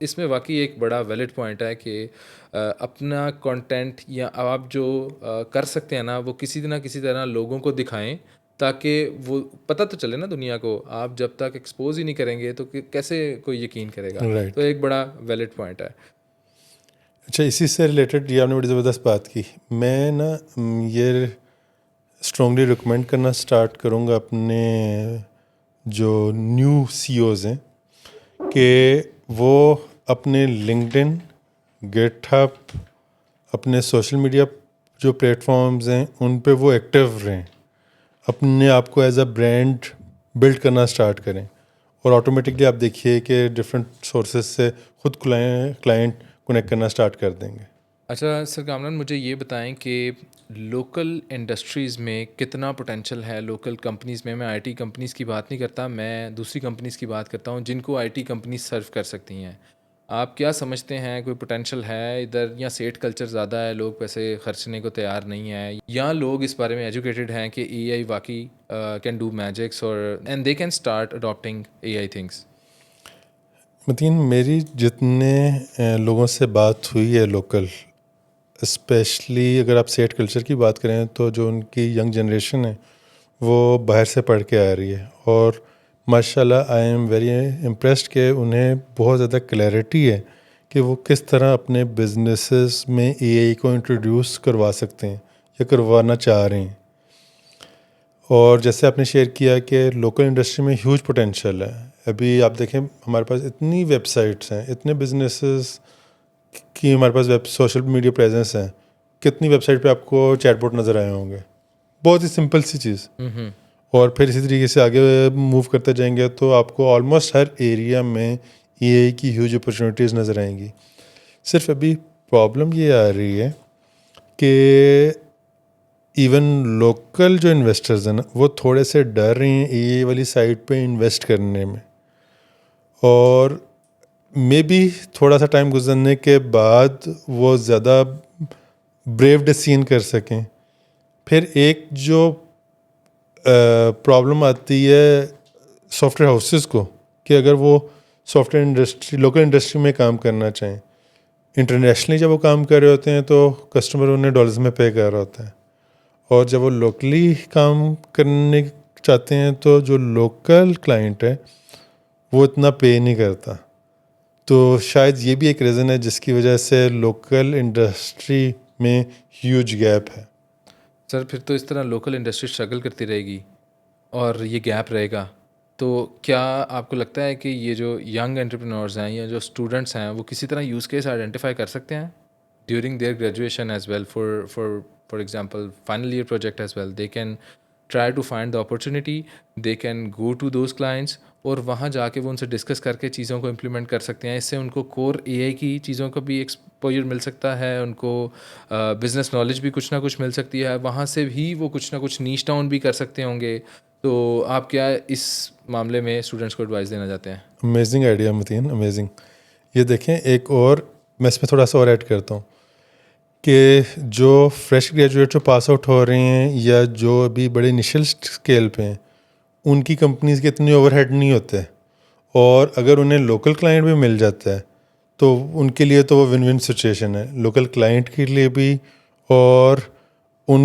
اس میں واقعی ایک بڑا ویلڈ پوائنٹ ہے کہ اپنا کنٹینٹ یا آپ جو کر سکتے ہیں نا وہ کسی نہ کسی طرح لوگوں کو دکھائیں تاکہ وہ پتہ تو چلے نا دنیا کو. آپ جب تک ایکسپوز ہی نہیں کریں گے تو کیسے کوئی یقین کرے گا. رائٹ. تو ایک بڑا ویلڈ پوائنٹ ہے. اچھا, اسی سے ریلیٹڈ یہ آپ نے بڑی زبردست بات کی. میں نا یہ اسٹرانگلی ریکمینڈ کرنا اسٹارٹ کروں گا اپنے جو نیو سی اوز ہیں کہ وہ اپنے لنکڈن, گیٹ ہب, اپنے سوشل میڈیا جو پلیٹ فارمز ہیں ان پہ وہ ایکٹیو رہیں, اپنے آپ کو ایز اے برانڈ بلڈ کرنا اسٹارٹ کریں, اور آٹومیٹکلی آپ دیکھیے کہ ڈفرینٹ سورسز سے خود کلائنٹ کنیکٹ کرنا اسٹارٹ کر دیں گے. اچھا سر کامران, مجھے یہ بتائیں کہ لوکل انڈسٹریز میں کتنا پوٹینشیل ہے لوکل کمپنیز میں. میں آئی ٹی کمپنیز کی بات نہیں کرتا, میں دوسری کمپنیز کی بات کرتا ہوں جن کو آئی ٹی کمپنیز سرو کر سکتی ہیں. آپ کیا سمجھتے ہیں, کوئی پوٹینشیل ہے ادھر, یا سیٹ کلچر زیادہ ہے, لوگ پیسے خرچنے کو تیار نہیں ہیں, یا لوگ اس بارے میں ایجوکیٹڈ ہیں کہ اے آئی واقعی کین ڈو میجکس اور and they can start adapting A I things? Mateen, میری جتنے لوگوں سے بات ہوئی ہے لوکل, اسپیشلی اگر آپ سیٹ کلچر کی بات کریں تو جو ان کی ینگ جنریشن ہے وہ باہر سے پڑھ کے آ رہی ہے, اور ماشاء اللہ آئی ایم ویری امپریسڈ کہ انہیں بہت زیادہ کلیئرٹی ہے کہ وہ کس طرح اپنے بزنسز میں اے آئی کو انٹروڈیوس کروا سکتے ہیں یا کروانا چاہ رہے ہیں. اور جیسے آپ نے شیئر کیا کہ لوکل انڈسٹری میں ہیوج پوٹینشیل ہے. ابھی آپ دیکھیں ہمارے پاس اتنی ویب سائٹس ہیں, اتنے بزنسز کی ہمارے پاس سوشل میڈیا پریزنس ہے, کتنی ویب سائٹ پہ آپ کو چیٹ بوٹ نظر آئے ہوں گے, بہت ہی سمپل سی چیز. اور پھر اسی طریقے سے آگے موو کرتے جائیں گے تو آپ کو آلموسٹ ہر ایریا میں اے آئی کی ہیوج اپرچونیٹیز نظر آئیں گی. صرف ابھی پرابلم یہ آ رہی ہے کہ ایون لوکل جو انویسٹرز ہیں نا وہ تھوڑے سے ڈر رہے ہیں اے آئی والی سائٹ پہ انویسٹ کرنے میں, اور مے بی تھوڑا سا ٹائم گزرنے کے بعد وہ زیادہ بریو ڈیسیژن کر سکیں. پھر ایک جو پرابلم آتی ہے سافٹ ویئر ہاؤسز کو کہ اگر وہ soft where industry local industry میں کام کرنا چاہیں, انٹرنیشنلی جب وہ کام کر رہے ہوتے ہیں تو کسٹمر انہیں ڈالرز میں پے کر رہا ہوتا ہے, اور جب وہ لوکلی کام کرنے چاہتے ہیں تو جو لوکل کلائنٹ ہے وہ اتنا پے نہیں کرتا. تو شاید یہ بھی ایک ریزن ہے جس کی وجہ سے لوکل انڈسٹری میں ہیوج گیپ ہے. سر پھر تو اس طرح لوکل انڈسٹری اسٹرگل کرتی رہے گی اور یہ گیپ رہے گا. تو کیا آپ کو لگتا ہے کہ یہ جو ینگ انٹرپرینورز ہیں یا جو اسٹوڈنٹس ہیں وہ کسی طرح یوز کیس آئیڈینٹیفائی کر سکتے ہیں during their graduation as well for example final year project as well? They can try to find the opportunity, they can go to those clients اور وہاں جا کے وہ ان سے ڈسکس کر کے چیزوں کو امپلیمنٹ کر سکتے ہیں. اس سے ان کو کور اے آئی کی چیزوں کا بھی ایکسپوجر مل سکتا ہے, ان کو بزنس نالج بھی کچھ نہ کچھ مل سکتی ہے, وہاں سے بھی وہ کچھ نہ کچھ نیش ڈاؤن بھی کر سکتے ہوں گے. تو آپ کیا اس معاملے میں اسٹوڈنٹس کو ایڈوائس دینا چاہتے ہیں؟ امیزنگ آئیڈیا متین, امیزنگ. یہ دیکھیں ایک اور میں اس میں تھوڑا سا اور ایڈ کرتا ہوں کہ جو فریش گریجویٹ جو پاس آؤٹ ہو رہے ہیں یا جو ابھی بڑے انیشیل اسکیل پہ ہیں ان کی کمپنیز کے اتنے اوور ہیڈ نہیں ہوتے, اور اگر انہیں لوکل کلائنٹ بھی مل جاتا ہے تو ان کے لیے تو وہ ون ون سچویشن ہے, لوکل کلائنٹ کے لیے بھی اور ان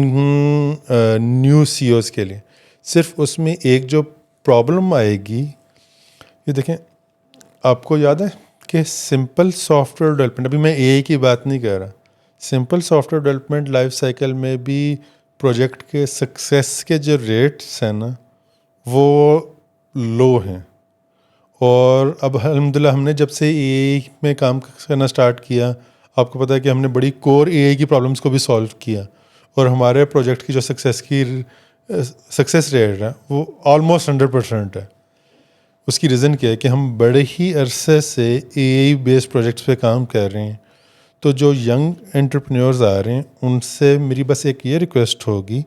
نیو سی اوز کے لیے. صرف اس میں ایک جو پرابلم آئے گی, یہ دیکھیں آپ کو یاد ہے کہ سمپل سافٹ ویئر ڈیولپمنٹ, ابھی میں اے آئی کی بات نہیں کر رہا, simple soft where development life cycle میں بھی پروجیکٹ کے سکسیس کے جو ریٹس ہیں نا وہ لو ہیں. اور اب الحمدللہ ہم نے جب سے اے آئی میں کام کرنا اسٹارٹ کیا, آپ کو پتہ ہے کہ ہم نے بڑی کور اے آئی کی پرابلمس کو بھی سالو کیا, اور ہمارے پروجیکٹ کی جو سکسیس ریٹ ہے وہ آلموسٹ 100% ہے. اس کی ریزن کیا ہے کہ ہم بڑے ہی عرصے سے اے آئی بیسڈ پروجیکٹس پہ کام کر رہے ہیں. تو جو ینگ انٹرپرینیورز آ رہے ہیں ان سے میری بس ایک یہ ریکویسٹ ہوگی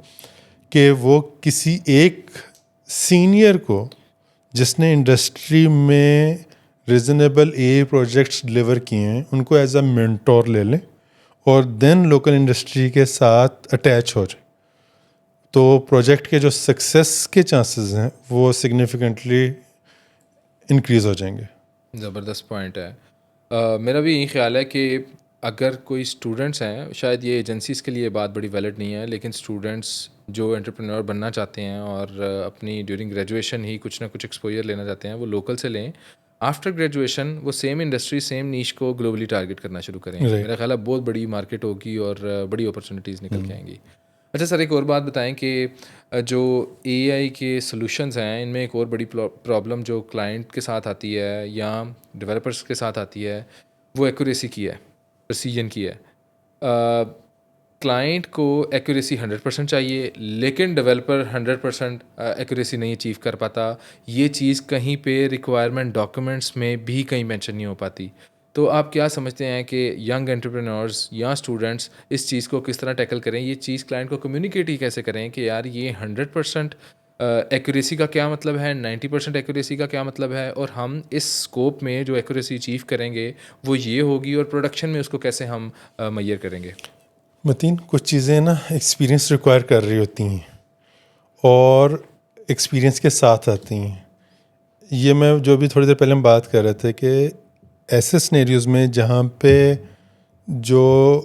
کہ وہ کسی ایک سینئر کو جس نے انڈسٹری میں ریزنیبل اے آئی پروجیکٹس ڈلیور کیے ہیں ان کو ایز اے مینٹور لے لیں, اور دین لوکل انڈسٹری کے ساتھ اٹیچ ہو جائیں. تو پروجیکٹ کے جو سکسیس کے چانسز ہیں وہ سگنیفیکنٹلی انکریز ہو جائیں گے. زبردست پوائنٹ ہے. میرا بھی یہی خیال ہے کہ اگر کوئی اسٹوڈنٹس ہیں, شاید یہ ایجنسیز کے لیے بات بڑی ویلڈ نہیں ہے, لیکن اسٹوڈنٹس جو انٹرپرینور بننا چاہتے ہیں اور اپنی ڈیورنگ گریجویشن ہی کچھ نہ کچھ ایکسپوجر لینا چاہتے ہیں, وہ لوکل سے لیں. آفٹر گریجویشن وہ سیم انڈسٹری سیم نیش کو گلوبلی ٹارگیٹ کرنا شروع کریں. میرا خیال ہے بہت بڑی مارکیٹ ہوگی اور بڑی اپرچونیٹیز نکل کے آئیں گی. اچھا سر, ایک اور بات بتائیں کہ جو اے آئی کے سلوشنز ہیں ان میں ایک اور بڑی پرابلم جو کلائنٹ کے ساتھ آتی ہے یا ڈیولپرس کے ساتھ آتی ہے وہ ایکوریسی کی ہے, پرسیجن کی ہے. کلائنٹ کو ایکوریسی 100% چاہیے, لیکن ڈیولپر 100% ایکوریسی نہیں اچیو کر پاتا. یہ چیز کہیں پہ ریکوائرمنٹ ڈاکومنٹس میں بھی کہیں مینشن نہیں ہو پاتی. تو آپ کیا سمجھتے ہیں کہ ینگ انٹرپرینورز یا اسٹوڈنٹس اس چیز کو کس طرح ٹیکل کریں, یہ چیز کلائنٹ کو کمیونیکیٹ ہی کیسے کریں کہ یار یہ 100% ایکوریسی کا کیا مطلب ہے, 90% ایکوریسی کا کیا مطلب ہے, اور ہم اس اسکوپ میں جو ایکوریسی اچیو کریں گے وہ یہ ہوگی, اور پروڈکشن میں اس کو کیسے ہم میئر کریں گے. متین, کچھ چیزیں نا ایکسپیرینس ریکوائر کر رہی ہوتی ہیں اور ایکسپیرینس کے ساتھ آتی ہیں. یہ میں جو بھی تھوڑی دیر پہلے ہم بات کر رہے تھے کہ ایسے سنیریوز میں جہاں پہ جو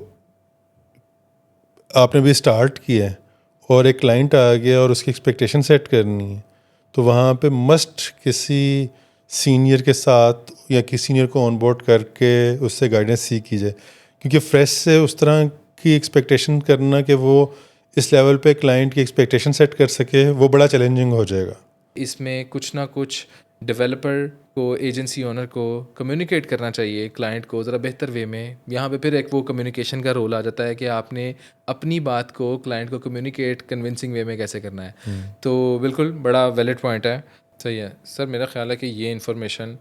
آپ نے بھی اسٹارٹ کیا ہے اور ایک کلائنٹ آ گیا اور اس کی ایکسپیکٹیشن سیٹ کرنی ہے, تو وہاں پہ مسٹ کسی سینئر کے ساتھ یا کسی سینئر کو آن بورڈ کر کے اس سے گائیڈنس سیکھ کی جائے, کیونکہ فریش سے اس طرح کی ایکسپیکٹیشن کرنا کہ وہ اس لیول پہ کلائنٹ کی ایکسپیکٹیشن سیٹ کر سکے وہ بڑا چیلنجنگ ہو جائے گا. اس میں کچھ نہ کچھ ڈیولپر کو, ایجنسی اونر کو کمیونیکیٹ کرنا چاہیے کلائنٹ کو ذرا بہتر وے میں. یہاں پہ پھر ایک وہ کمیونیکیشن کا رول آ جاتا ہے کہ آپ نے اپنی بات کو کلائنٹ کو کمیونیکیٹ کنونسنگ وے میں کیسے کرنا ہے. تو بالکل بڑا ویلڈ پوائنٹ ہے. صحیح ہے سر, میرا خیال ہے کہ یہ انفارمیشن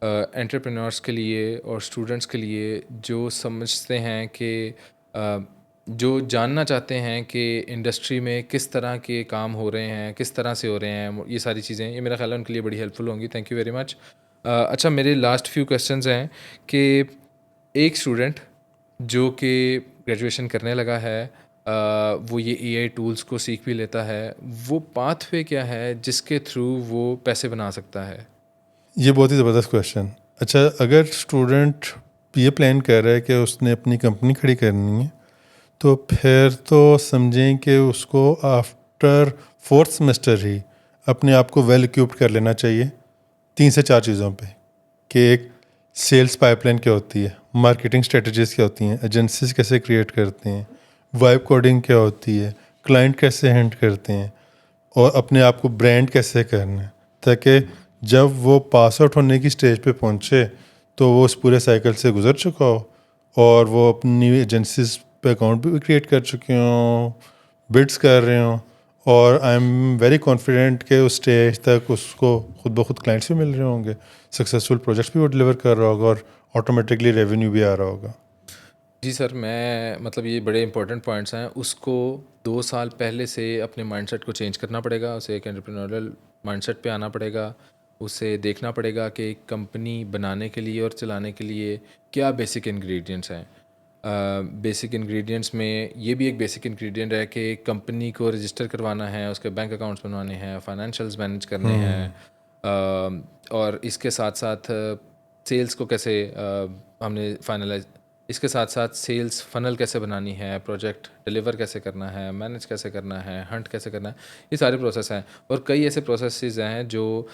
انٹرپرینورس کے لیے اور اسٹوڈنٹس کے لیے جو سمجھتے ہیں کہ جو جاننا چاہتے ہیں کہ انڈسٹری میں کس طرح کے کام ہو رہے ہیں, کس طرح سے ہو رہے ہیں, یہ ساری چیزیں, یہ میرا خیال ہے ان کے لیے بڑی ہیلپ فل ہوں گی. تھینک یو ویری مچ. اچھا, میرے لاسٹ فیو کویشچنز ہیں کہ ایک اسٹوڈنٹ جو کہ گریجویشن کرنے لگا ہے, وہ یہ اے آئی ٹولس کو سیکھ بھی لیتا ہے, وہ پاتھ وے کیا ہے جس کے تھرو وہ پیسے بنا سکتا ہے؟ یہ بہت ہی زبردست کویشچن. اچھا, اگر اسٹوڈنٹ یہ پلان کر رہا ہے کہ اس نے اپنی کمپنی کھڑی کرنی ہے تو پھر تو سمجھیں کہ اس کو آفٹر 4th سیمسٹر ہی اپنے آپ کو ویل اکوپڈ کر لینا چاہیے 3 سے 4 چیزوں پہ, کہ ایک سیلس پائپ لائن کیا ہوتی ہے, مارکیٹنگ اسٹریٹجیز کیا ہوتی ہیں, ایجنسیز کیسے کریٹ کرتے ہیں, وائب کوڈنگ کیا ہوتی ہے, کلائنٹ کیسے ہینڈ کرتے ہیں, اور اپنے آپ کو برانڈ کیسے کرنا ہے, تاکہ جب وہ پاس آؤٹ ہونے کی اسٹیج پہ پہنچے تو وہ اس پورے سائیکل سے گزر چکا ہو اور وہ اپنی ایجنسیز پہ اکاؤنٹ بھی کریٹ کر چکے ہوں, بڈس کر رہے ہوں, اور آئی ایم ویری کانفیڈنٹ کہ اس اسٹیج تک اس کو خود بخود کلائنٹس بھی مل رہے ہوں گے, سکسیزفل پروجیکٹس بھی وہ ڈلیور کر رہا ہوگا اور آٹومیٹکلی ریونیو بھی آ رہا ہوگا. جی سر, میں مطلب یہ بڑے امپورٹنٹ پوائنٹس ہیں. اس کو 2 سال پہلے سے اپنے مائنڈ سیٹ کو چینج کرنا پڑے گا, اسے ایک انٹرپرینورل مائنڈ سیٹ پہ آنا پڑے گا, اسے دیکھنا پڑے گا کہ ایک کمپنی بنانے کے لیے اور چلانے کے لیے کیا بیسک انگریڈینٹس ہیں. بیسک انگریڈینٹس میں یہ بھی ایک بیسک انگریڈینٹ ہے کہ کمپنی کو رجسٹر کروانا ہے, اس کے بینک اکاؤنٹس بنوانے ہیں, فائنینشیلز مینیج کرنے ہیں, اور اس کے ساتھ ساتھ سیلس کو کیسے ہم نے فائنلائز, اس کے ساتھ ساتھ سیلس فنل کیسے بنانی ہے, پروجیکٹ ڈلیور کیسے کرنا ہے, مینیج کیسے کرنا ہے, ہنٹ کیسے کرنا ہے, یہ سارے پروسیس ہیں. اور کئی ایسے پروسیسز ہیں جو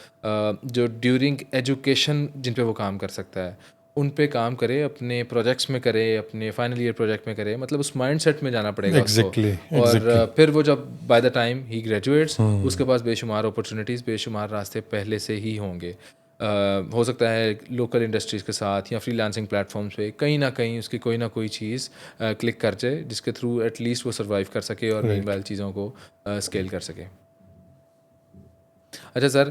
ڈیورنگ ایجوکیشن جن پہ وہ کام کر سکتا ہے. ان پہ کام کرے, اپنے پروجیکٹس میں کرے, اپنے فائنل ایئر پروجیکٹ میں کرے, مطلب اس مائنڈ سیٹ میں جانا پڑے گا اس کو. ایگزیکٹلی اور ایگزیکٹلی پھر وہ جب بائی دا ٹائم ہی گریجویٹس, اس کے پاس بے شمار اپرچونیٹیز, بے شمار راستے پہلے سے ہی ہوں گے. ہو سکتا ہے لوکل انڈسٹریز کے ساتھ یا فری لانسنگ پلیٹ فارمس پہ کہیں نہ کہیں اس کی کوئی نہ کوئی چیز کلک کر جائے, جس کے تھرو ایٹ لیسٹ وہ سروائیو کر سکے اور مین وائل چیزوں کو اسکیل کر سکے. اچھا سر,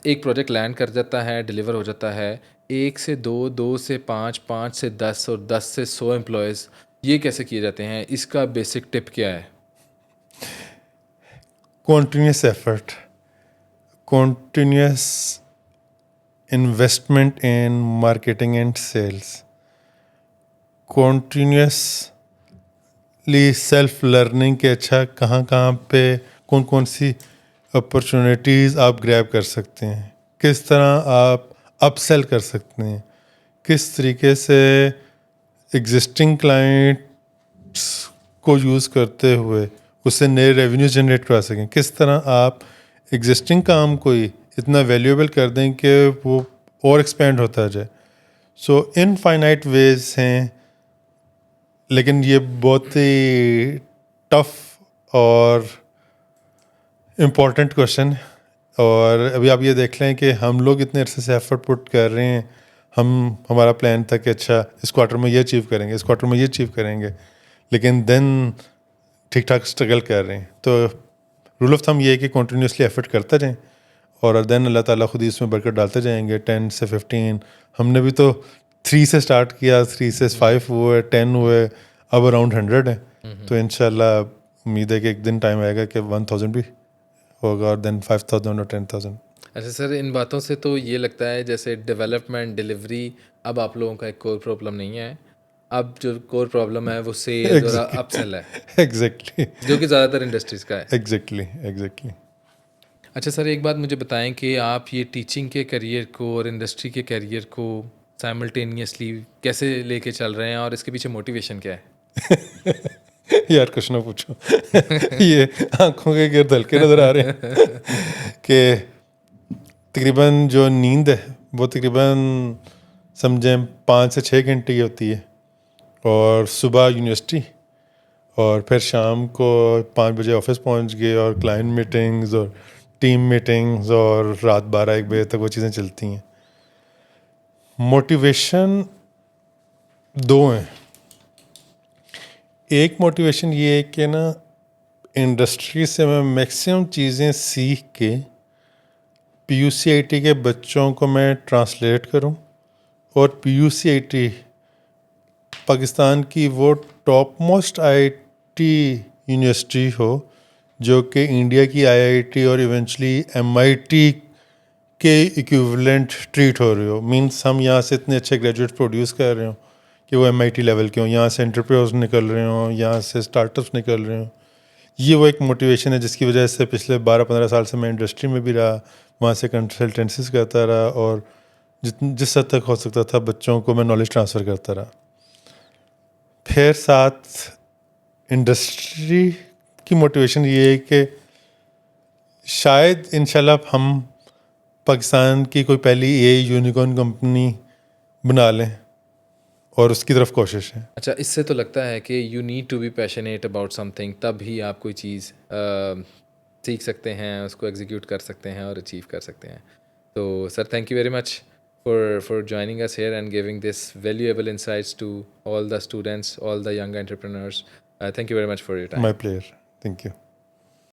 ایک پروجیکٹ لینڈ کر جاتا ہے, ڈلیور ہو جاتا ہے, 1 سے 2, 2 سے 5, 5 سے 10 اور 10 سے 100 امپلائیز, یہ کیسے کیے جاتے ہیں؟ اس کا بیسک ٹپ کیا ہے؟ Continuous effort, continuous investment in marketing and sales, continuously self learning کہ اچھا کہاں کہاں پہ کون کون سی اپرچونیٹیز آپ گریب کر سکتے ہیں, کس طرح آپ اپ سیل کر سکتے ہیں, کس طریقے سے ایگزسٹنگ کلائنٹس کو یوز کرتے ہوئے اس سے نئے ریونیو جنریٹ کرا سکیں, کس طرح آپ ایگزسٹنگ کام کو ہی اتنا ویلیویبل کر دیں کہ وہ اور ایکسپینڈ ہوتا جائے. سو انفائنائٹ ویز ہیں, لیکن یہ بہت ہی ٹف اور امپورٹنٹ کوشچن. اور ابھی آپ یہ دیکھ لیں کہ ہم لوگ اتنے عرصے سے ایفرٹ پٹ کر رہے ہیں, ہمارا پلان تھا کہ اچھا اس کوارٹر میں یہ اچیو کریں گے, اس کوارٹر میں یہ اچیو کریں گے, لیکن دین ٹھیک ٹھاک اسٹرگل کر رہے ہیں. تو رول آف تھم یہ ہے کہ کنٹینیوسلی ایفرٹ کرتے جائیں اور دین اللہ تعالیٰ خود ہی اس میں برکت ڈالتے جائیں گے. 10 سے 15, ہم نے بھی تو 3 سے اسٹارٹ کیا, 3 سے 5 ہوئے, 10 ہوئے, اب اراؤنڈ 100 ہے. تو انشاءاللہ امید ہے کہ ایک دن ٹائم آئے گا کہ 1000 بھی ہوگا اور دین 5000 اور 10,000. اچھا سر, ان باتوں سے تو یہ لگتا ہے جیسے ڈیولپمنٹ, ڈلیوری اب آپ لوگوں کا ایک کور پرابلم نہیں ہے, اب جو کور پرابلم ہے وہ سیلز اور اپ سیل ہے, ایگزیکٹلی جو کہ زیادہ تر انڈسٹریز کا ہے. Exactly exactly. اچھا سر, ایک بات مجھے بتائیں کہ آپ یہ ٹیچنگ کے کیریئر کو اور انڈسٹری کے کیریئر کو سائملٹینیسلی کیسے لے کے چل رہے ہیں, اور اس کے پیچھے موٹیویشن کیا ہے؟ یار کچھ نہ پوچھو, یہ آنکھوں کے گرد ہلکے نظر آ رہے ہیں کہ تقریباً جو نیند ہے وہ تقریباً سمجھیں 5 سے 6 گھنٹے کی ہوتی ہے, اور صبح یونیورسٹی, اور پھر شام کو 5 بجے آفس پہنچ گئے, اور کلائنٹ میٹنگز اور ٹیم میٹنگز, اور رات 12-1 بجے تک وہ چیزیں چلتی ہیں. موٹیویشن 2 ہیں. ایک موٹیویشن یہ ہے کہ نا انڈسٹری سے میں میکسیمم چیزیں سیکھ کے پی یو سی آئی ٹی کے بچوں کو میں ٹرانسلیٹ کروں, اور P U C I T Pakistan کی وہ top most I T university ہو جو کہ انڈیا کی آئی آئی ٹی اور ایونچولی ایم آئی ٹی کے ایکویولنٹ ٹریٹ ہو رہے ہو. مینس ہم یہاں سے اتنے اچھے گریجویٹ پروڈیوس کر رہے ہوں کہ وہ ایم آئی ٹی لیول کے ہوں, یہاں سے انٹرپریوز نکل رہے ہوں, یہاں سے اسٹارٹ اپس نکل رہے ہوں. یہ وہ ایک موٹیویشن ہے جس کی وجہ سے پچھلے 12-15 سال سے میں انڈسٹری میں بھی رہا, وہاں سے کنسلٹنسیز کرتا رہا, اور جس حد تک ہو سکتا تھا بچوں کو میں نالج ٹرانسفر کرتا رہا. پھر ساتھ انڈسٹری کی موٹیویشن یہ ہے کہ شاید انشاءاللہ ہم پاکستان کی کوئی پہلی اے یونیکارن کمپنی بنا لیں, اور اس کی طرف کوشش ہے. اچھا, اس سے تو لگتا ہے کہ you need to be passionate about something, تب ہی آپ کوئی چیز سیکھ سکتے ہیں, اس کو ایگزیکیوٹ کر سکتے ہیں اور اچیو کر سکتے ہیں. تو sir, thank you very much for joining us here and giving this valuable insights to all the students, all the young entrepreneurs. Thank you very much for your time. My pleasure. Thank you.